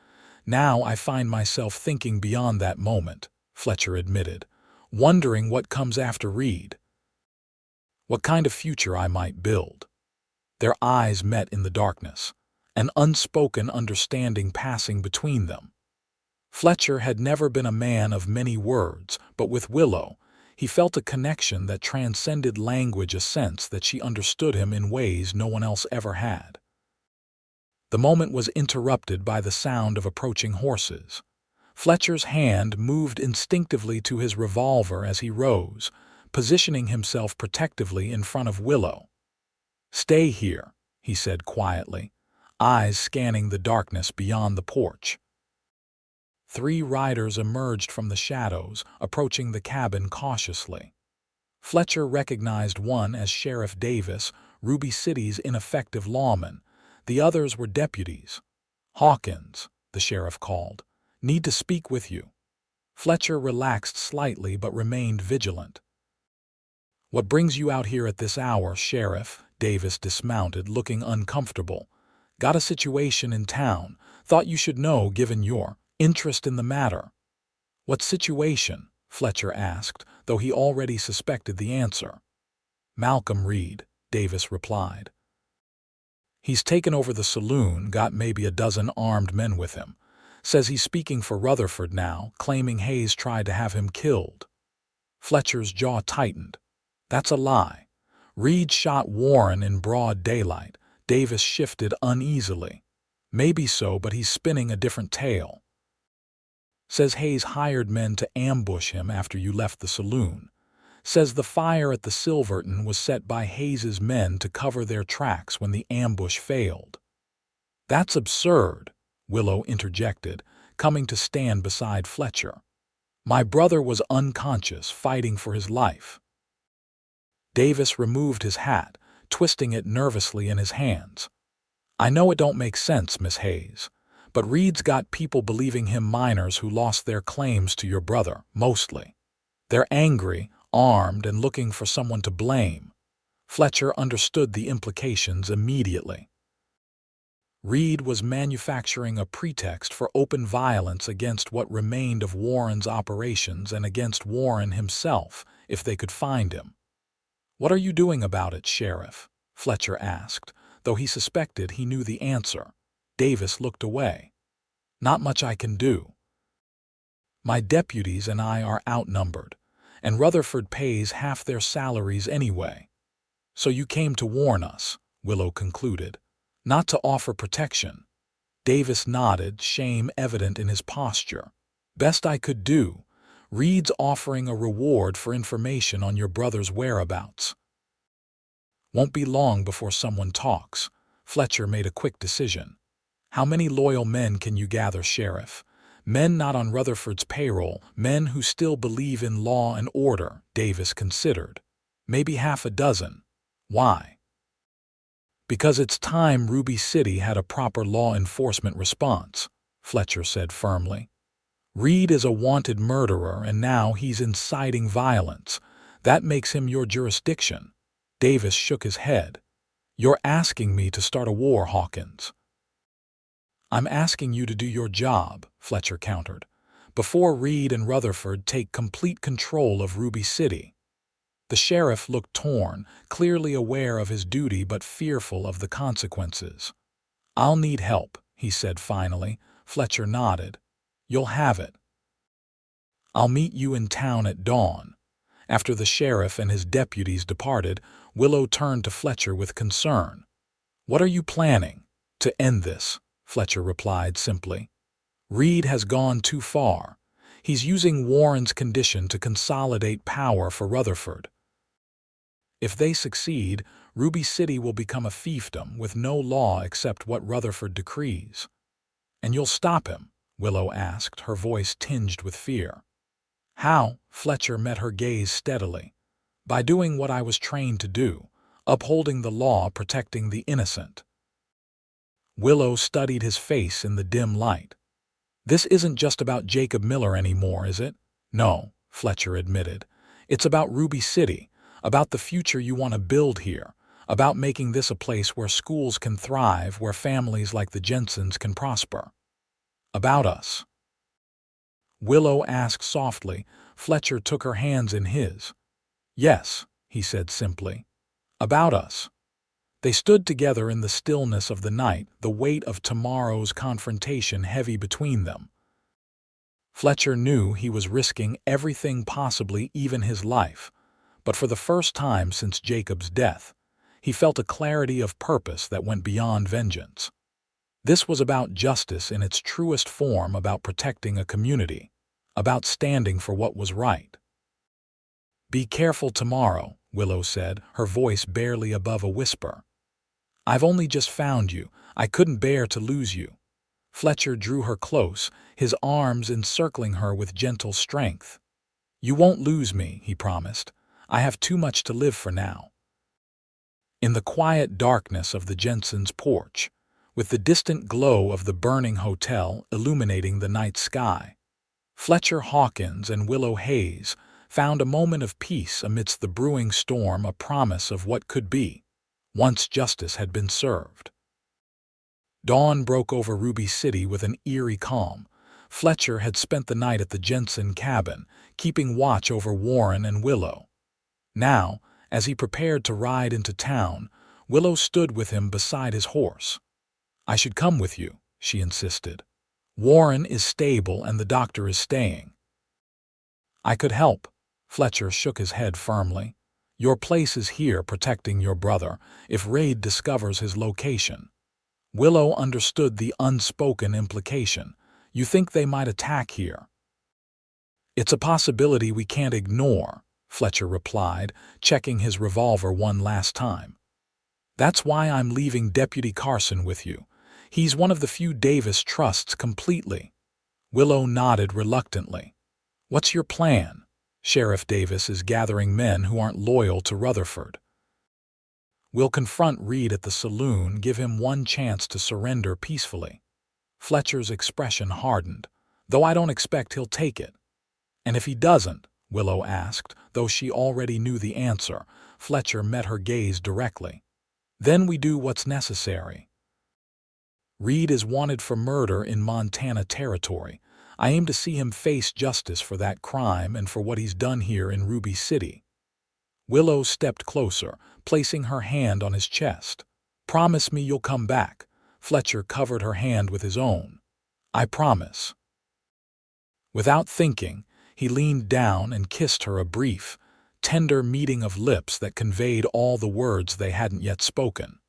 Now I find myself thinking beyond that moment, Fletcher admitted, wondering what comes after Reed. What kind of future I might build. Their eyes met in the darkness, an unspoken understanding passing between them. Fletcher had never been a man of many words, but with Willow, he felt a connection that transcended language, a sense that she understood him in ways no one else ever had. The moment was interrupted by the sound of approaching horses. Fletcher's hand moved instinctively to his revolver as he rose, positioning himself protectively in front of Willow. Stay here, he said quietly, eyes scanning the darkness beyond the porch. 3 riders emerged from the shadows, approaching the cabin cautiously. Fletcher recognized one as Sheriff Davis, Ruby City's ineffective lawman. The others were deputies. Hawkins, the sheriff called. "Need to speak with you." Fletcher relaxed slightly but remained vigilant. "What brings you out here at this hour, Sheriff?" Davis dismounted, looking uncomfortable. "Got a situation in town. Thought you should know given your interest in the matter." "What situation?" Fletcher asked, though he already suspected the answer. "Malcolm Reed," Davis replied. "He's taken over the saloon, got maybe a dozen armed men with him. Says he's speaking for Rutherford now, claiming Hayes tried to have him killed." Fletcher's jaw tightened. "That's a lie. Reed shot Warren in broad daylight." Davis shifted uneasily. "Maybe so, but he's spinning a different tale. Says Hayes hired men to ambush him after you left the saloon. Says the fire at the Silverton was set by Hayes's men to cover their tracks when the ambush failed." "That's absurd," Willow interjected, coming to stand beside Fletcher. "My brother was unconscious, fighting for his life." Davis removed his hat, twisting it nervously in his hands. "I know it don't make sense, Miss Hayes, but Reed's got people believing him miners who lost their claims to your brother, mostly. They're angry, armed, and looking for someone to blame." Fletcher understood the implications immediately. Reed was manufacturing a pretext for open violence against what remained of Warren's operations and against Warren himself, if they could find him. "What are you doing about it, Sheriff?" Fletcher asked, though he suspected he knew the answer. Davis looked away. "Not much I can do. My deputies and I are outnumbered, and Rutherford pays half their salaries anyway." "So you came to warn us," Willow concluded, "not to offer protection." Davis nodded, shame evident in his posture. "Best I could do. Reed's offering a reward for information on your brother's whereabouts." "Won't be long before someone talks." Fletcher made a quick decision. "How many loyal men can you gather, Sheriff? Men not on Rutherford's payroll, men who still believe in law and order," Davis considered. "Maybe half a dozen." "Why?" "Because it's time Ruby City had a proper law enforcement response," Fletcher said firmly. "Reed is a wanted murderer, and now he's inciting violence. That makes him your jurisdiction." Davis shook his head. "You're asking me to start a war, Hawkins." "I'm asking you to do your job," Fletcher countered, "before Reed and Rutherford take complete control of Ruby City." The sheriff looked torn, clearly aware of his duty but fearful of the consequences. "I'll need help," he said finally. Fletcher nodded. "You'll have it. I'll meet you in town at dawn." After the sheriff and his deputies departed, Willow turned to Fletcher with concern. "What are you planning?" "To end this," Fletcher replied simply. "Reed has gone too far. He's using Warren's condition to consolidate power for Rutherford. If they succeed, Ruby City will become a fiefdom with no law except what Rutherford decrees." "And you'll stop him?" Willow asked, her voice tinged with fear. "How?" Fletcher met her gaze steadily. "By doing what I was trained to do, upholding the law, protecting the innocent." Willow studied his face in the dim light. "This isn't just about Jacob Miller anymore, is it?" "No," Fletcher admitted. "It's about Ruby City, about the future you want to build here, about making this a place where schools can thrive, where families like the Jensens can prosper." "About us?" Willow asked softly. Fletcher took her hands in his. "Yes," he said simply. "About us." They stood together in the stillness of the night, the weight of tomorrow's confrontation heavy between them. Fletcher knew he was risking everything, possibly even his life, but for the first time since Jacob's death, he felt a clarity of purpose that went beyond vengeance. This was about justice in its truest form, about protecting a community, about standing for what was right. "Be careful tomorrow," Willow said, her voice barely above a whisper. "I've only just found you. I couldn't bear to lose you." Fletcher drew her close, his arms encircling her with gentle strength. "You won't lose me," he promised. "I have too much to live for now." In the quiet darkness of the Jensens' porch, with the distant glow of the burning hotel illuminating the night sky. Fletcher Hawkins and Willow Hayes found a moment of peace amidst the brewing storm, a promise of what could be, once justice had been served. Dawn broke over Ruby City with an eerie calm. Fletcher had spent the night at the Jensen cabin, keeping watch over Warren and Willow. Now, as he prepared to ride into town, Willow stood with him beside his horse. "I should come with you," she insisted. "Warren is stable and the doctor is staying." "I could help." Fletcher shook his head firmly. "Your place is here protecting your brother if Raid discovers his location." Willow understood the unspoken implication. "You think they might attack here?" "It's a possibility we can't ignore," Fletcher replied, checking his revolver one last time. "That's why I'm leaving Deputy Carson with you. He's one of the few Davis trusts completely." Willow nodded reluctantly. "What's your plan?" "Sheriff Davis is gathering men who aren't loyal to Rutherford. We'll confront Reed at the saloon, give him one chance to surrender peacefully." Fletcher's expression hardened. "Though I don't expect he'll take it." "And if he doesn't?" Willow asked, though she already knew the answer. Fletcher met her gaze directly. "Then we do what's necessary. Reed is wanted for murder in Montana Territory. I aim to see him face justice for that crime and for what he's done here in Ruby City." Willow stepped closer, placing her hand on his chest. "Promise me you'll come back." Fletcher covered her hand with his own. "I promise." Without thinking, he leaned down and kissed her, a brief, tender meeting of lips that conveyed all the words they hadn't yet spoken.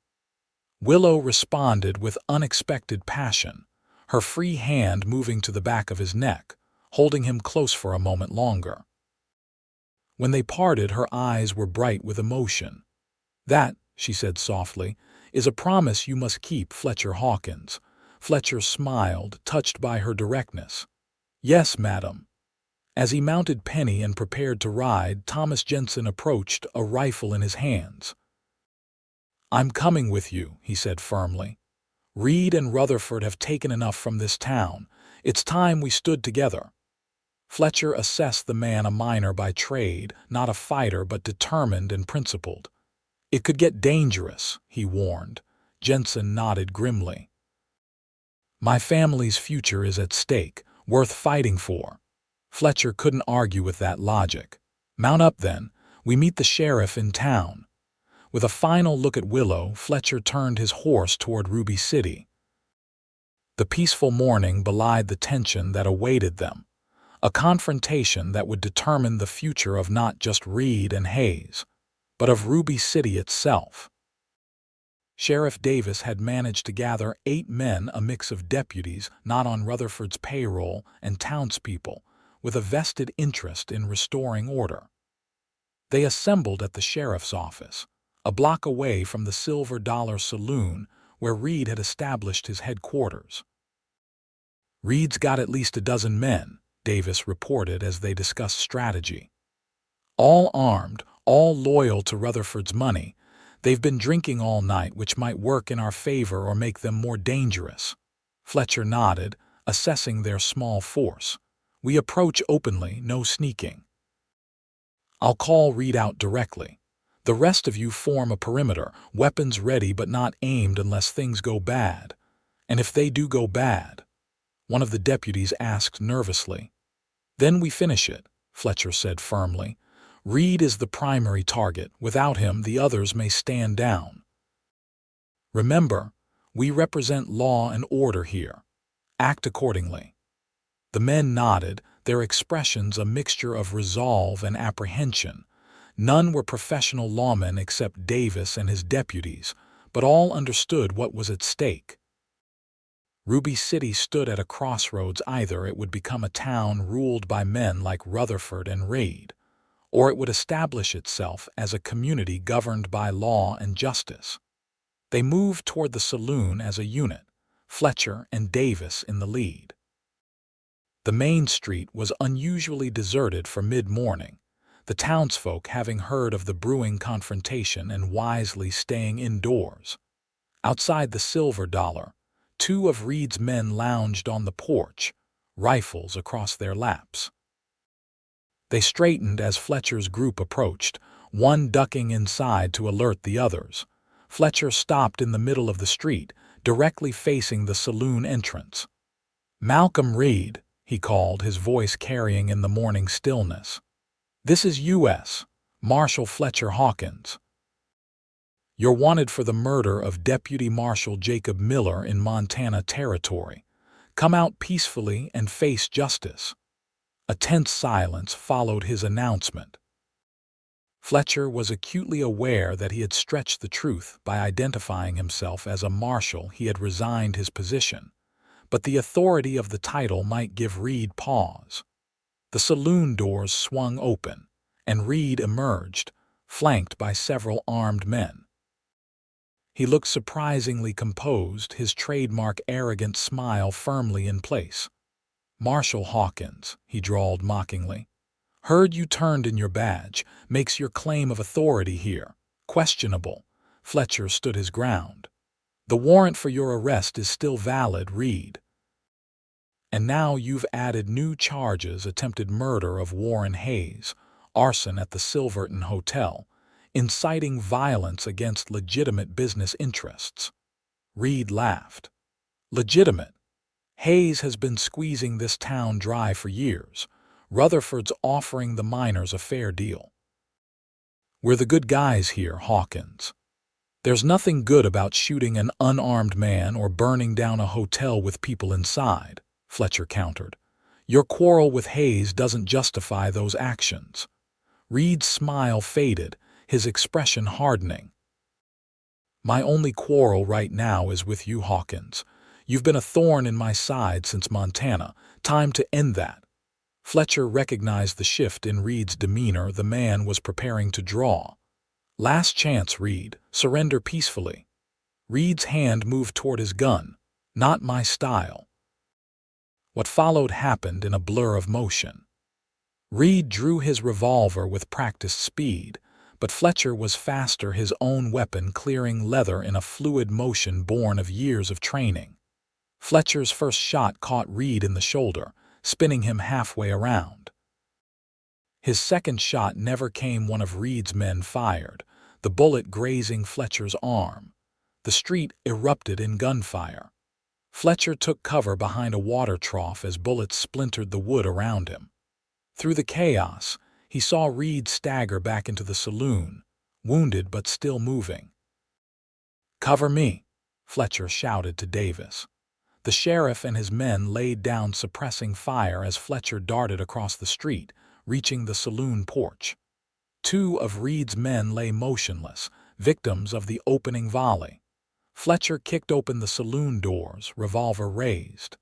Willow responded with unexpected passion, her free hand moving to the back of his neck, holding him close for a moment longer. When they parted, her eyes were bright with emotion. "That," she said softly, "is a promise you must keep, Fletcher Hawkins." Fletcher smiled, touched by her directness. "Yes, madam." As he mounted Penny and prepared to ride, Thomas Jensen approached, a rifle in his hands. "I'm coming with you," he said firmly. "Reed and Rutherford have taken enough from this town. It's time we stood together." Fletcher assessed the man, a miner by trade, not a fighter but determined and principled. "It could get dangerous," he warned. Jensen nodded grimly. "My family's future is at stake, worth fighting for." Fletcher couldn't argue with that logic. "Mount up then. We meet the sheriff in town." With a final look at Willow, Fletcher turned his horse toward Ruby City. The peaceful morning belied the tension that awaited them, a confrontation that would determine the future of not just Reed and Hayes, but of Ruby City itself. Sheriff Davis had managed to gather 8 men, a mix of deputies not on Rutherford's payroll and townspeople, with a vested interest in restoring order. They assembled at the sheriff's office, a block away from the Silver Dollar Saloon where Reed had established his headquarters. "Reed's got at least a dozen men," Davis reported as they discussed strategy. "All armed, all loyal to Rutherford's money. They've been drinking all night, which might work in our favor or make them more dangerous." Fletcher nodded, assessing their small force. "We approach openly, no sneaking. I'll call Reed out directly. The rest of you form a perimeter, weapons ready but not aimed unless things go bad." "And if they do go bad?" one of the deputies asked nervously. "Then we finish it," Fletcher said firmly. "Reed is the primary target. Without him, the others may stand down. Remember, we represent law and order here. Act accordingly." The men nodded, their expressions a mixture of resolve and apprehension. None were professional lawmen except Davis and his deputies, but all understood what was at stake. Ruby City stood at a crossroads. Either it would become a town ruled by men like Rutherford and Reed, or it would establish itself as a community governed by law and justice. They moved toward the saloon as a unit, Fletcher and Davis in the lead. The main street was unusually deserted for mid-morning, the townsfolk having heard of the brewing confrontation and wisely staying indoors. Outside the Silver Dollar, Two of Reed's men lounged on the porch, rifles across their laps. They straightened as Fletcher's group approached, one ducking inside to alert the others. Fletcher stopped in the middle of the street, directly facing the saloon entrance. "Malcolm Reed," he called, his voice carrying in the morning stillness. "This is U.S. Marshal Fletcher Hawkins. You're wanted for the murder of Deputy Marshal Jacob Miller in Montana Territory. Come out peacefully and face justice." A tense silence followed his announcement. Fletcher was acutely aware that he had stretched the truth by identifying himself as a marshal. He had resigned his position, but the authority of the title might give Reed pause. The saloon doors swung open, and Reed emerged, flanked by several armed men. He looked surprisingly composed, his trademark arrogant smile firmly in place. "Marshal Hawkins," he drawled mockingly. "Heard you turned in your badge. Makes your claim of authority here questionable." Fletcher stood his ground. "The warrant for your arrest is still valid, Reed. And now you've added new charges: attempted murder of Warren Hayes, arson at the Silverton Hotel, inciting violence against legitimate business interests." Reed laughed. "Legitimate? Hayes has been squeezing this town dry for years. Rutherford's offering the miners a fair deal. We're the good guys here, Hawkins. There's nothing good about shooting an unarmed man or burning down a hotel with people inside," Fletcher countered. "Your quarrel with Hayes doesn't justify those actions." Reed's smile faded, his expression hardening. "My only quarrel right now is with you, Hawkins. You've been a thorn in my side since Montana. Time to end that." Fletcher recognized the shift in Reed's demeanor. The man was preparing to draw. "Last chance, Reed. Surrender peacefully." Reed's hand moved toward his gun. "Not my style." What followed happened in a blur of motion. Reed drew his revolver with practiced speed, but Fletcher was faster, his own weapon clearing leather in a fluid motion born of years of training. Fletcher's first shot caught Reed in the shoulder, spinning him halfway around. His second shot never came. One of Reed's men fired, the bullet grazing Fletcher's arm. The street erupted in gunfire. Fletcher took cover behind a water trough as bullets splintered the wood around him. Through the chaos, he saw Reed stagger back into the saloon, wounded but still moving. "Cover me," Fletcher shouted to Davis. The sheriff and his men laid down, suppressing fire as Fletcher darted across the street, reaching the saloon porch. Two of Reed's men lay motionless, victims of the opening volley. Fletcher kicked open the saloon doors, revolver raised.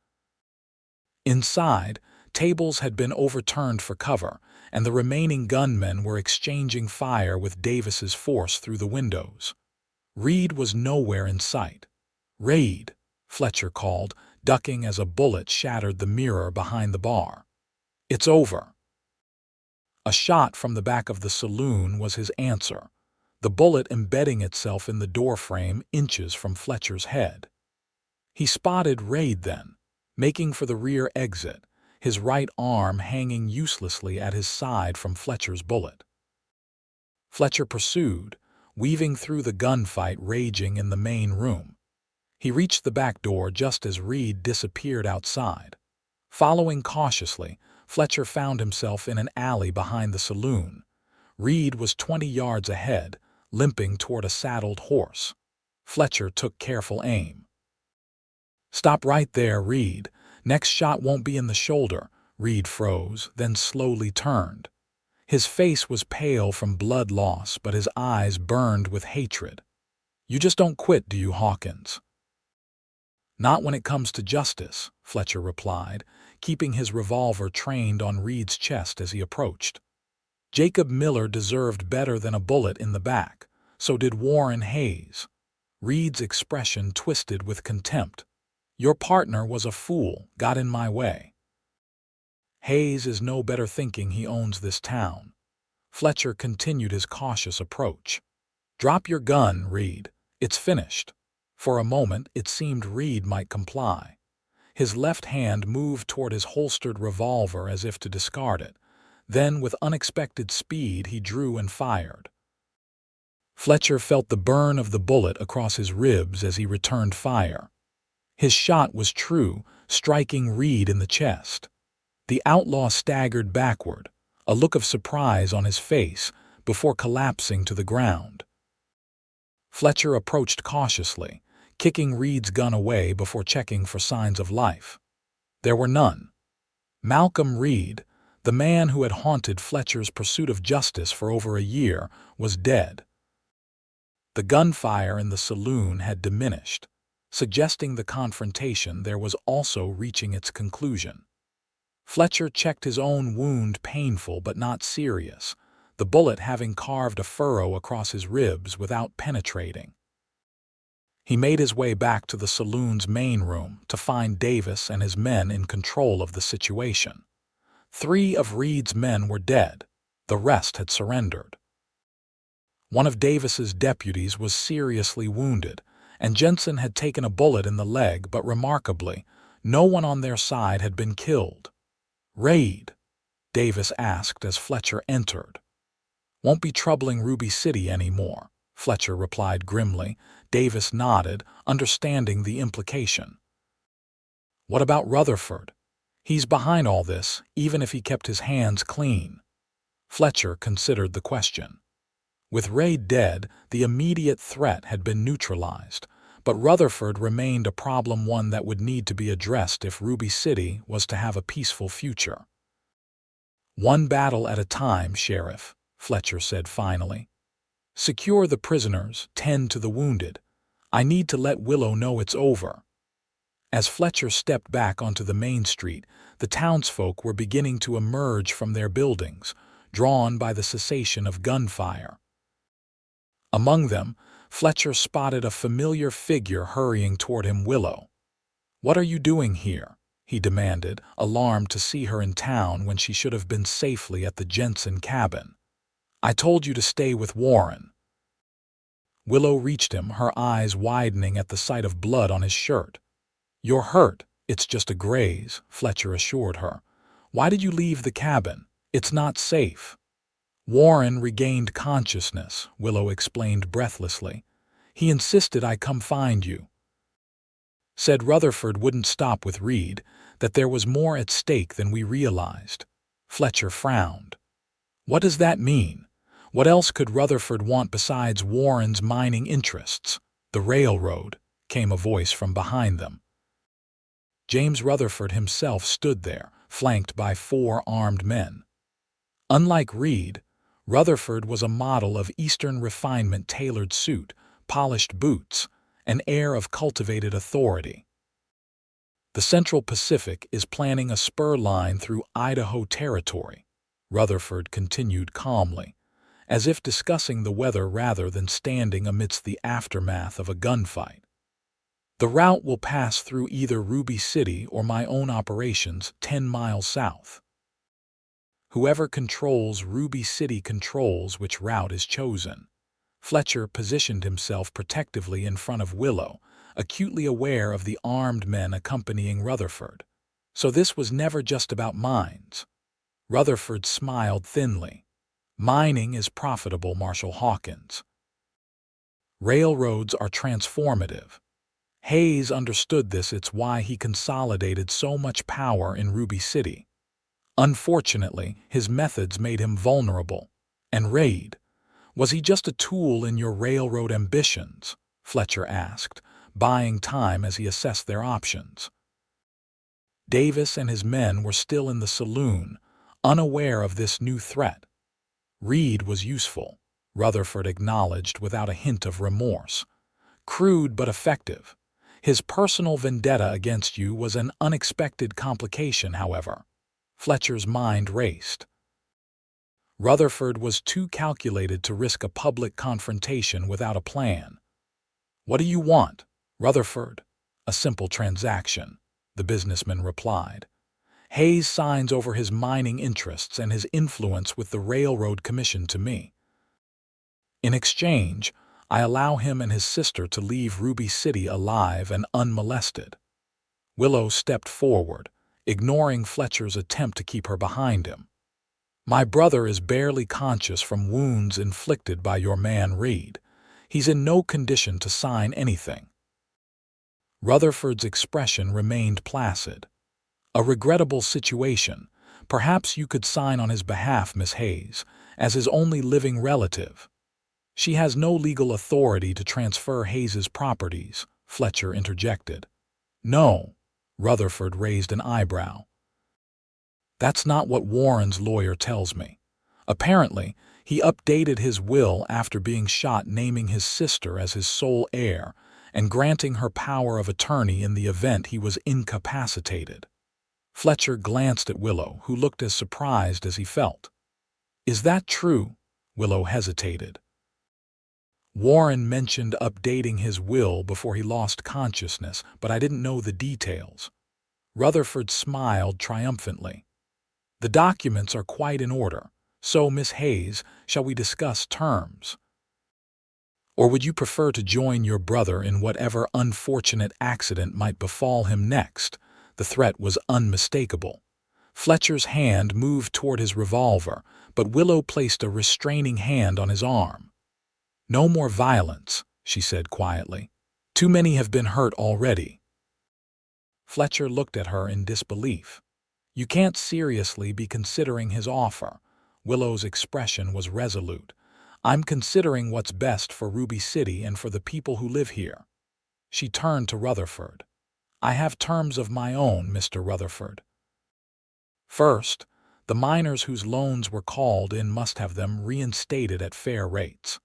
Inside, tables had been overturned for cover, and the remaining gunmen were exchanging fire with Davis's force through the windows. Reed was nowhere in sight. "Reed," Fletcher called, ducking as a bullet shattered the mirror behind the bar. "It's over." A shot from the back of the saloon was his answer, the bullet embedding itself in the doorframe inches from Fletcher's head. He spotted Reed then, making for the rear exit, his right arm hanging uselessly at his side from Fletcher's bullet. Fletcher pursued, weaving through the gunfight raging in the main room. He reached the back door just as Reed disappeared outside. Following cautiously, Fletcher found himself in an alley behind the saloon. Reed was 20 yards ahead, limping toward a saddled horse. Fletcher took careful aim. "Stop right there, Reed. Next shot won't be in the shoulder." Reed froze, then slowly turned. His face was pale from blood loss, but his eyes burned with hatred. "You just don't quit, do you, Hawkins?" "Not when it comes to justice," Fletcher replied, keeping his revolver trained on Reed's chest as he approached. "Jacob Miller deserved better than a bullet in the back. So did Warren Hayes." Reed's expression twisted with contempt. "Your partner was a fool, got in my way. Hayes is no better thinking he owns this town." Fletcher continued his cautious approach. "Drop your gun, Reed. It's finished." For a moment, it seemed Reed might comply. His left hand moved toward his holstered revolver as if to discard it. Then, with unexpected speed, he drew and fired. Fletcher felt the burn of the bullet across his ribs as he returned fire. His shot was true, striking Reed in the chest. The outlaw staggered backward, a look of surprise on his face, before collapsing to the ground. Fletcher approached cautiously, kicking Reed's gun away before checking for signs of life. There were none. Malcolm Reed, the man who had haunted Fletcher's pursuit of justice for over a year, was dead. The gunfire in the saloon had diminished, suggesting the confrontation there was also reaching its conclusion. Fletcher checked his own wound, painful but not serious, the bullet having carved a furrow across his ribs without penetrating. He made his way back to the saloon's main room to find Davis and his men in control of the situation. 3 of Reed's men were dead. The rest had surrendered. One of Davis's deputies was seriously wounded, and Jensen had taken a bullet in the leg, but remarkably, no one on their side had been killed. "Raid?" Davis asked as Fletcher entered. "Won't be troubling Ruby City anymore," Fletcher replied grimly. Davis nodded, understanding the implication. "What about Rutherford? He's behind all this, even if he kept his hands clean." Fletcher considered the question. With Raid dead, the immediate threat had been neutralized, but Rutherford remained a problem, one that would need to be addressed if Ruby City was to have a peaceful future. "One battle at a time, Sheriff," Fletcher said finally. "Secure the prisoners, tend to the wounded. I need to let Willow know it's over." As Fletcher stepped back onto the main street, the townsfolk were beginning to emerge from their buildings, drawn by the cessation of gunfire. Among them, Fletcher spotted a familiar figure hurrying toward him. "Willow, what are you doing here?" he demanded, alarmed to see her in town when she should have been safely at the Jensen cabin. "I told you to stay with Warren." Willow reached him, her eyes widening at the sight of blood on his shirt. "You're hurt. It's just a graze," Fletcher assured her. "Why did you leave the cabin? It's not safe." "Warren regained consciousness," Willow explained breathlessly. "He insisted I come find you. Said Rutherford wouldn't stop with Reed, that there was more at stake than we realized." Fletcher frowned. "What does that mean? What else could Rutherford want besides Warren's mining interests?" "The railroad," came a voice from behind them. James Rutherford himself stood there, flanked by 4 armed men. Unlike Reed, Rutherford was a model of Eastern refinement: tailored suit, polished boots, an air of cultivated authority. "The Central Pacific is planning a spur line through Idaho Territory," Rutherford continued calmly, as if discussing the weather rather than standing amidst the aftermath of a gunfight. "The route will pass through either Ruby City or my own operations 10 miles south. Whoever controls Ruby City controls which route is chosen." Fletcher positioned himself protectively in front of Willow, acutely aware of the armed men accompanying Rutherford. "So this was never just about mines." Rutherford smiled thinly. "Mining is profitable, Marshal Hawkins. Railroads are transformative. Hayes understood this. It's why he consolidated so much power in Ruby City. Unfortunately, his methods made him vulnerable. And Raid, was he just a tool in your railroad ambitions?" Fletcher asked, buying time as he assessed their options. Davis and his men were still in the saloon, unaware of this new threat. "Reed was useful," Rutherford acknowledged without a hint of remorse. "Crude but effective. His personal vendetta against you was an unexpected complication, however." Fletcher's mind raced. Rutherford was too calculated to risk a public confrontation without a plan. "What do you want, Rutherford?" "A simple transaction," the businessman replied. "Hayes signs over his mining interests and his influence with the Railroad Commission to me. In exchange, I allow him and his sister to leave Ruby City alive and unmolested." Willow stepped forward, ignoring Fletcher's attempt to keep her behind him. "My brother is barely conscious from wounds inflicted by your man Reed. He's in no condition to sign anything." Rutherford's expression remained placid. "A regrettable situation. Perhaps you could sign on his behalf, Miss Hayes, as his only living relative." "She has no legal authority to transfer Hayes's properties," Fletcher interjected. "No," Rutherford raised an eyebrow. "That's not what Warren's lawyer tells me. Apparently, he updated his will after being shot, naming his sister as his sole heir and granting her power of attorney in the event he was incapacitated." Fletcher glanced at Willow, who looked as surprised as he felt. "Is that true?" Willow hesitated. "Warren mentioned updating his will before he lost consciousness, but I didn't know the details." Rutherford smiled triumphantly. "The documents are quite in order. So, Miss Hayes, shall we discuss terms? Or would you prefer to join your brother in whatever unfortunate accident might befall him next?" The threat was unmistakable. Fletcher's hand moved toward his revolver, but Willow placed a restraining hand on his arm. "No more violence," she said quietly. "Too many have been hurt already." Fletcher looked at her in disbelief. "You can't seriously be considering his offer." Willow's expression was resolute. "I'm considering what's best for Ruby City and for the people who live here." She turned to Rutherford. "I have terms of my own, Mr. Rutherford. First, the miners whose loans were called in must have them reinstated at fair rates.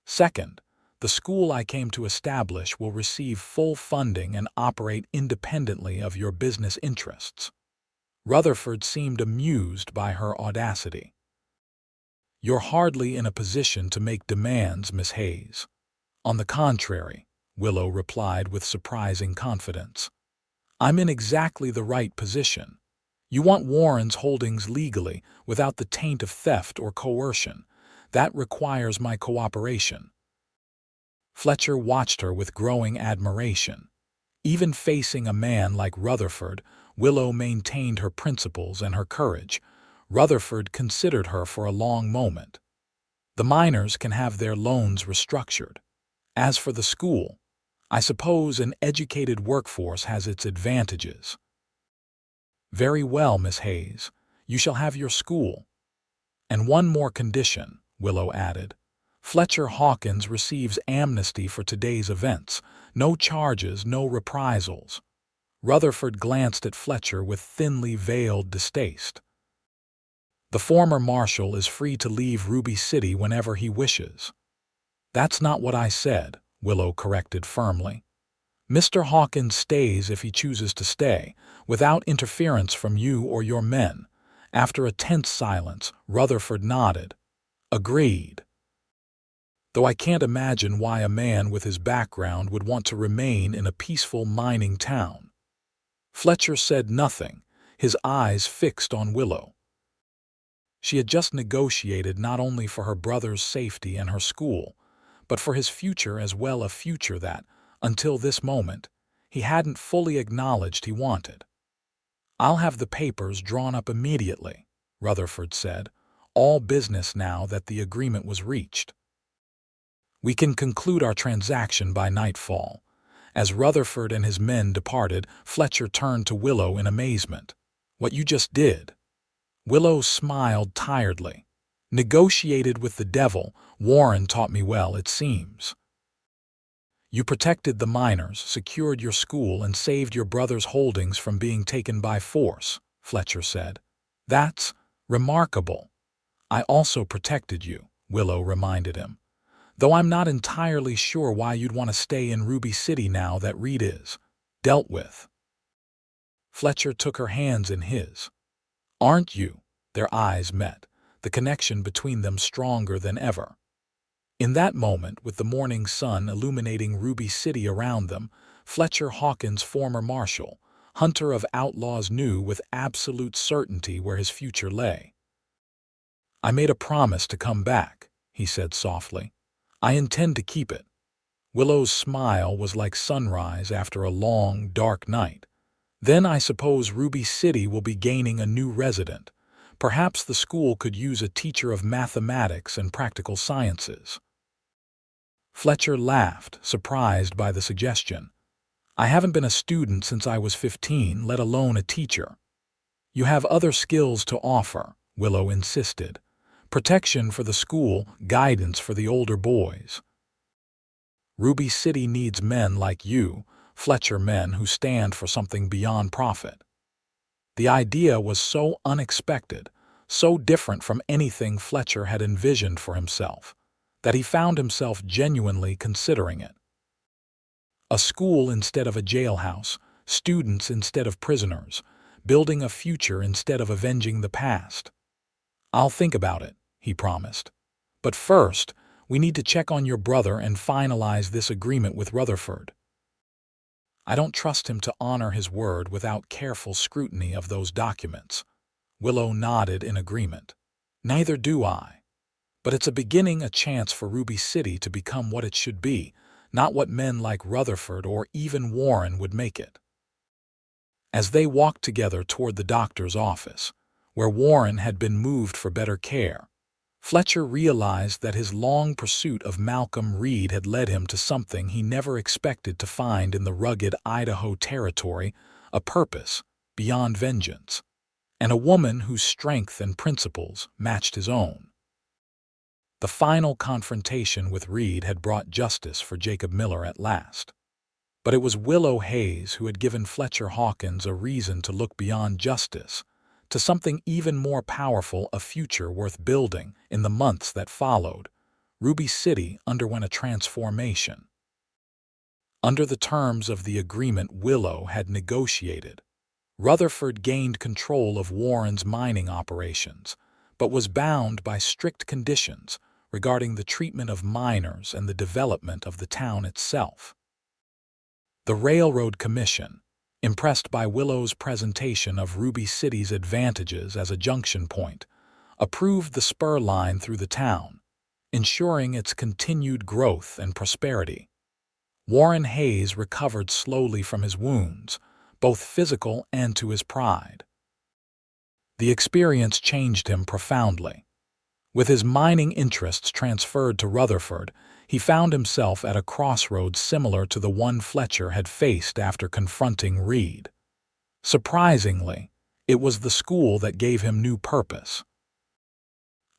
Second, the school I came to establish will receive full funding and operate independently of your business interests." Rutherford seemed amused by her audacity. "You're hardly in a position to make demands, Miss Hayes." "On the contrary," Willow replied with surprising confidence. "I'm in exactly the right position. You want Warren's holdings legally, without the taint of theft or coercion. That requires my cooperation." Fletcher watched her with growing admiration. Even facing a man like Rutherford, Willow maintained her principles and her courage. Rutherford considered her for a long moment. "The miners can have their loans restructured. As for the school, I suppose an educated workforce has its advantages." "Very well, Miss Hayes. You shall have your school." "And one more condition," Willow added. "Fletcher Hawkins receives amnesty for today's events. No charges, no reprisals." Rutherford glanced at Fletcher with thinly veiled distaste. "The former marshal is free to leave Ruby City whenever he wishes." "That's not what I said," Willow corrected firmly. "Mr. Hawkins stays if he chooses to stay, without interference from you or your men." After a tense silence, Rutherford nodded. "Agreed. Though I can't imagine why a man with his background would want to remain in a peaceful mining town." Fletcher said nothing, his eyes fixed on Willow. She had just negotiated not only for her brother's safety and her school, but for his future as well, a future that, until this moment, he hadn't fully acknowledged he wanted. "I'll have the papers drawn up immediately," Rutherford said, all business now that the agreement was reached. "We can conclude our transaction by nightfall." As Rutherford and his men departed, Fletcher turned to Willow in amazement. "What you just did?" Willow smiled tiredly. "Negotiated with the devil. Warren taught me well, it seems." "You protected the miners, secured your school, and saved your brother's holdings from being taken by force," Fletcher said. "That's remarkable." "I also protected you," Willow reminded him. "Though I'm not entirely sure why you'd want to stay in Ruby City now that Reed is dealt with." Fletcher took her hands in his. "Aren't you?" Their eyes met, the connection between them stronger than ever. In that moment, with the morning sun illuminating Ruby City around them, Fletcher Hawkins, former marshal, hunter of outlaws, knew with absolute certainty where his future lay. "I made a promise to come back," he said softly. I intend to keep it. Willow's smile was like sunrise after a long, dark night. Then I suppose Ruby City will be gaining a new resident. Perhaps the school could use a teacher of mathematics and practical sciences. Fletcher laughed, surprised by the suggestion. I haven't been a student since I was 15, let alone a teacher. You have other skills to offer, Willow insisted. Protection for the school, guidance for the older boys. Ruby City needs men like you, Fletcher, men who stand for something beyond profit. The idea was so unexpected, so different from anything Fletcher had envisioned for himself, that he found himself genuinely considering it. A school instead of a jailhouse, students instead of prisoners, building a future instead of avenging the past. I'll think about it, he promised. But first, we need to check on your brother and finalize this agreement with Rutherford. I don't trust him to honor his word without careful scrutiny of those documents. Willow nodded in agreement. Neither do I. But it's a beginning, a chance for Ruby City to become what it should be, not what men like Rutherford or even Warren would make it. As they walked together toward the doctor's office, where Warren had been moved for better care, Fletcher realized that his long pursuit of Malcolm Reed had led him to something he never expected to find in the rugged Idaho Territory, a purpose beyond vengeance, and a woman whose strength and principles matched his own. The final confrontation with Reed had brought justice for Jacob Miller at last. But it was Willow Hayes who had given Fletcher Hawkins a reason to look beyond justice, to something even more powerful, a future worth building. In the months that followed, Ruby City underwent a transformation. Under the terms of the agreement Willow had negotiated, Rutherford gained control of Warren's mining operations, but was bound by strict conditions regarding the treatment of miners and the development of the town itself. The Railroad Commission, impressed by Willow's presentation of Ruby City's advantages as a junction point, approved the spur line through the town, ensuring its continued growth and prosperity. Warren Hayes recovered slowly from his wounds, both physical and to his pride. The experience changed him profoundly. With his mining interests transferred to Rutherford, he found himself at a crossroads similar to the one Fletcher had faced after confronting Reed. Surprisingly, it was the school that gave him new purpose.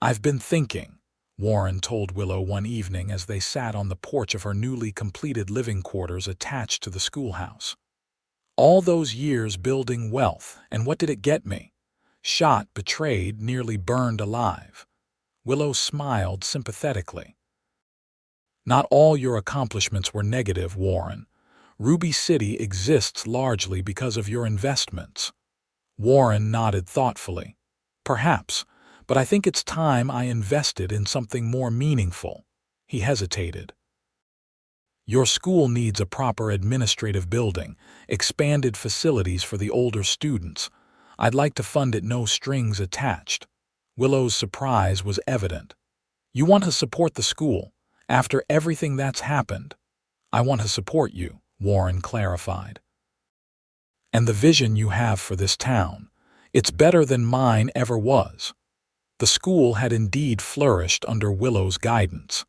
I've been thinking, Warren told Willow one evening as they sat on the porch of her newly completed living quarters attached to the schoolhouse. All those years building wealth, and what did it get me? Shot, betrayed, nearly burned alive. Willow smiled sympathetically. Not all your accomplishments were negative, Warren. Ruby City exists largely because of your investments. Warren nodded thoughtfully. Perhaps, but I think it's time I invested in something more meaningful. He hesitated. Your school needs a proper administrative building, expanded facilities for the older students. I'd like to fund it, no strings attached. Willow's surprise was evident. You want to support the school? After everything that's happened? I want to support you, Warren clarified. And the vision you have for this town, it's better than mine ever was. The school had indeed flourished under Willow's guidance.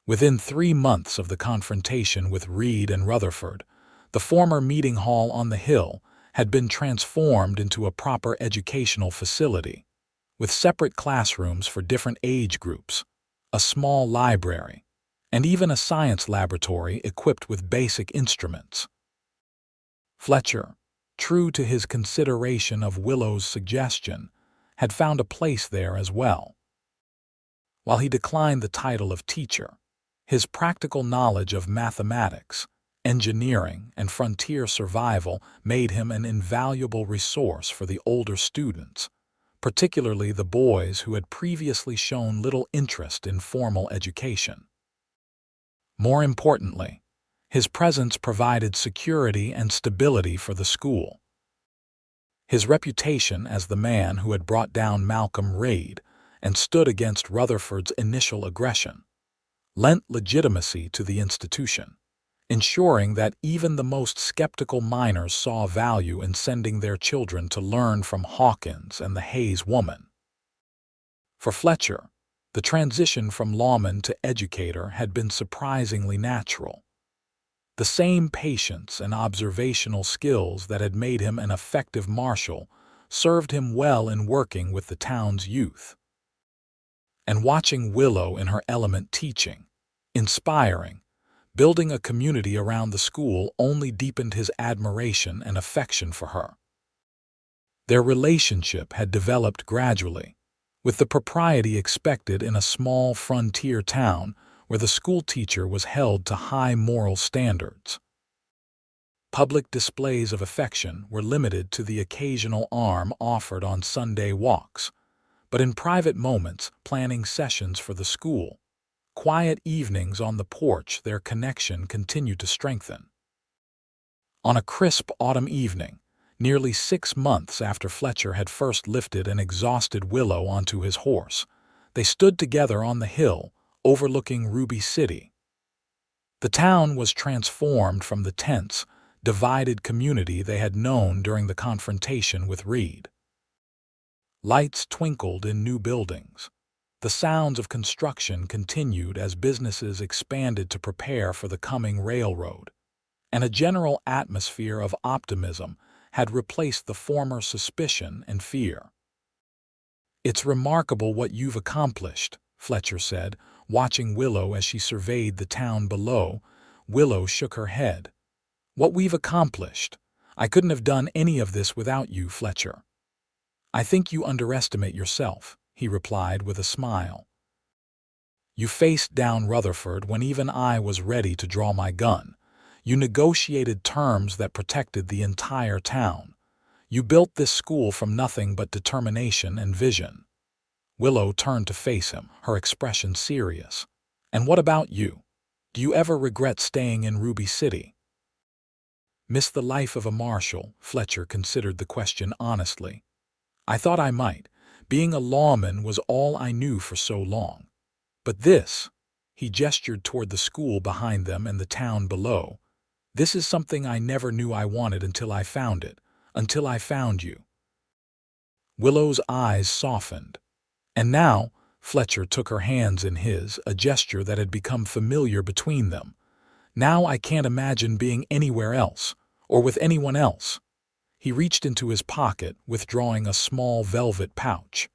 Within 3 months of the confrontation with Reed and Rutherford, the former meeting hall on the hill had been transformed into a proper educational facility, with separate classrooms for different age groups, a small library, and even a science laboratory equipped with basic instruments. Fletcher, true to his consideration of Willow's suggestion, had found a place there as well. While he declined the title of teacher, his practical knowledge of mathematics, engineering, and frontier survival made him an invaluable resource for the older students, particularly the boys who had previously shown little interest in formal education. More importantly, his presence provided security and stability for the school. His reputation as the man who had brought down Malcolm Reed and stood against Rutherford's initial aggression lent legitimacy to the institution, ensuring that even the most skeptical miners saw value in sending their children to learn from Hawkins and the Hayes woman. For Fletcher, the transition from lawman to educator had been surprisingly natural. The same patience and observational skills that had made him an effective marshal served him well in working with the town's youth. And watching Willow in her element teaching, inspiring, building a community around the school only deepened his admiration and affection for her. Their relationship had developed gradually, with the propriety expected in a small frontier town where the schoolteacher was held to high moral standards. Public displays of affection were limited to the occasional arm offered on Sunday walks, but in private moments, planning sessions for the school, quiet evenings on the porch, their connection continued to strengthen. On a crisp autumn evening, nearly 6 months after Fletcher had first lifted an exhausted Willow onto his horse, they stood together on the hill overlooking Ruby City. The town was transformed from the tense, divided community they had known during the confrontation with Reed. Lights twinkled in new buildings. The sounds of construction continued as businesses expanded to prepare for the coming railroad, and a general atmosphere of optimism had replaced the former suspicion and fear. "It's remarkable what you've accomplished," Fletcher said, watching Willow as she surveyed the town below. Willow shook her head. "What we've accomplished? I couldn't have done any of this without you, Fletcher." "I think you underestimate yourself," he replied with a smile. "You faced down Rutherford when even I was ready to draw my gun. You negotiated terms that protected the entire town. You built this school from nothing but determination and vision." Willow turned to face him, her expression serious. "And what about you? Do you ever regret staying in Ruby City?" "Miss the life of a marshal?" Fletcher considered the question honestly. "I thought I might. Being a lawman was all I knew for so long. But this," he gestured toward the school behind them and the town below, "this is something I never knew I wanted until I found it, until I found you." Willow's eyes softened. "And now," Fletcher took her hands in his, a gesture that had become familiar between them, "now I can't imagine being anywhere else, or with anyone else." He reached into his pocket, withdrawing a small velvet pouch.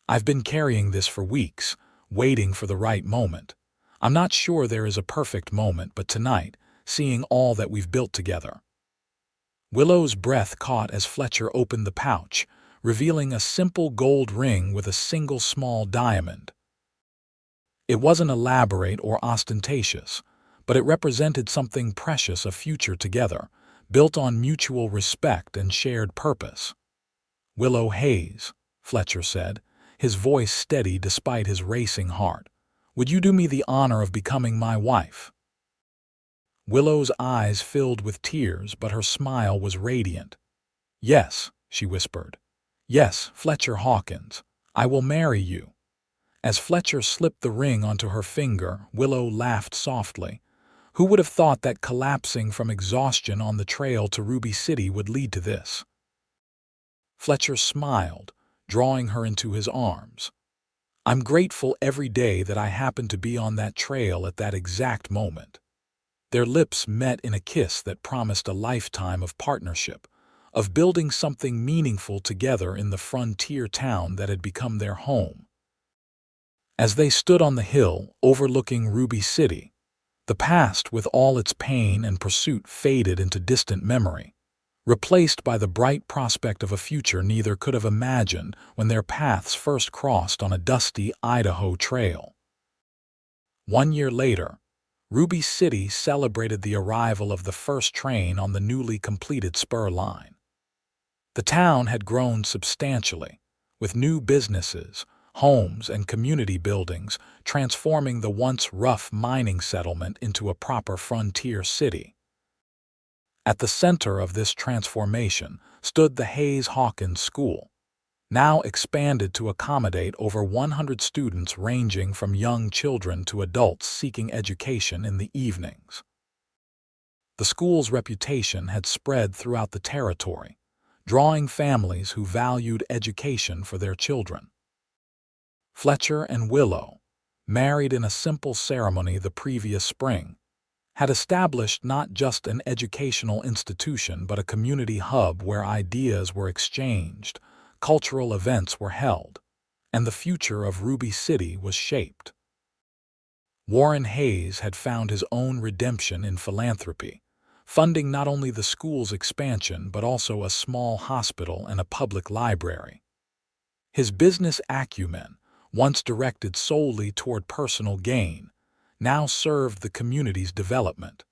"I've been carrying this for weeks, waiting for the right moment. I'm not sure there is a perfect moment, but tonight, seeing all that we've built together." Willow's breath caught as Fletcher opened the pouch, revealing a simple gold ring with a single small diamond. It wasn't elaborate or ostentatious, but it represented something precious, a future together, built on mutual respect and shared purpose. "Willow Hayes," Fletcher said, his voice steady despite his racing heart, "would you do me the honor of becoming my wife?" Willow's eyes filled with tears, but her smile was radiant. "Yes," she whispered. "Yes, Fletcher Hawkins, I will marry you." As Fletcher slipped the ring onto her finger, Willow laughed softly. Who would have thought that collapsing from exhaustion on the trail to Ruby City would lead to this? Fletcher smiled, drawing her into his arms. "I'm grateful every day that I happened to be on that trail at that exact moment." Their lips met in a kiss that promised a lifetime of partnership, of building something meaningful together in the frontier town that had become their home. As they stood on the hill overlooking Ruby City, the past with all its pain and pursuit faded into distant memory, replaced by the bright prospect of a future neither could have imagined when their paths first crossed on a dusty Idaho trail. 1 year later, Ruby City celebrated the arrival of the first train on the newly completed spur line. The town had grown substantially, with new businesses, homes, and community buildings transforming the once rough mining settlement into a proper frontier city. At the center of this transformation stood the Hayes Hawkins School, now expanded to accommodate over 100 students ranging from young children to adults seeking education in the evenings. The school's reputation had spread throughout the territory, drawing families who valued education for their children. Fletcher and Willow, married in a simple ceremony the previous spring, had established not just an educational institution but a community hub where ideas were exchanged, cultural events were held, and the future of Ruby City was shaped. Warren Hayes had found his own redemption in philanthropy, funding not only the school's expansion but also a small hospital and a public library. His business acumen, once directed solely toward personal gain, now served the community's development.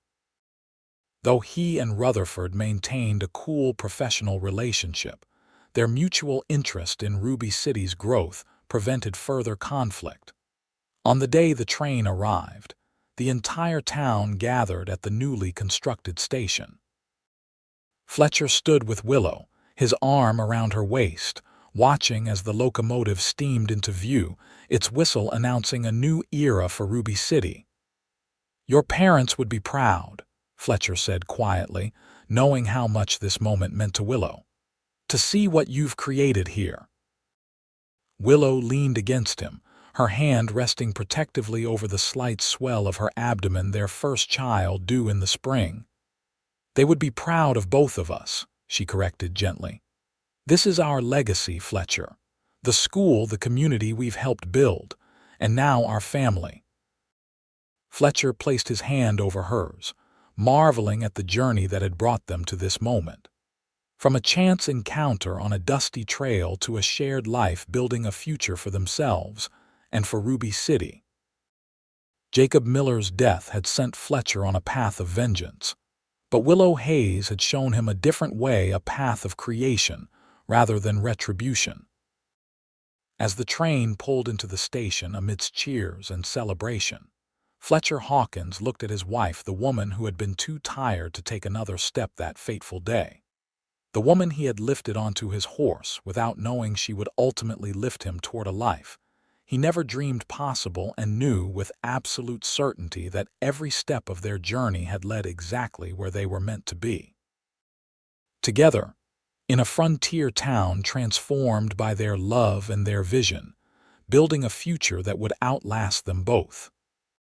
Though he and Rutherford maintained a cool professional relationship, their mutual interest in Ruby City's growth prevented further conflict. On the day the train arrived, the entire town gathered at the newly constructed station. Fletcher stood with Willow, his arm around her waist, watching as the locomotive steamed into view, its whistle announcing a new era for Ruby City. "Your parents would be proud," Fletcher said quietly, knowing how much this moment meant to Willow. "To see what you've created here." Willow leaned against him, her hand resting protectively over the slight swell of her abdomen, their first child due in the spring. "They would be proud of both of us," she corrected gently. "This is our legacy, Fletcher. The school, the community we've helped build, and now our family." Fletcher placed his hand over hers, marveling at the journey that had brought them to this moment. From a chance encounter on a dusty trail to a shared life building a future for themselves and for Ruby City. Jacob Miller's death had sent Fletcher on a path of vengeance, but Willow Hayes had shown him a different way, a path of creation rather than retribution. As the train pulled into the station amidst cheers and celebration, Fletcher Hawkins looked at his wife, the woman who had been too tired to take another step that fateful day. The woman he had lifted onto his horse without knowing she would ultimately lift him toward a life he never dreamed possible, and knew with absolute certainty that every step of their journey had led exactly where they were meant to be. Together, in a frontier town transformed by their love and their vision, building a future that would outlast them both.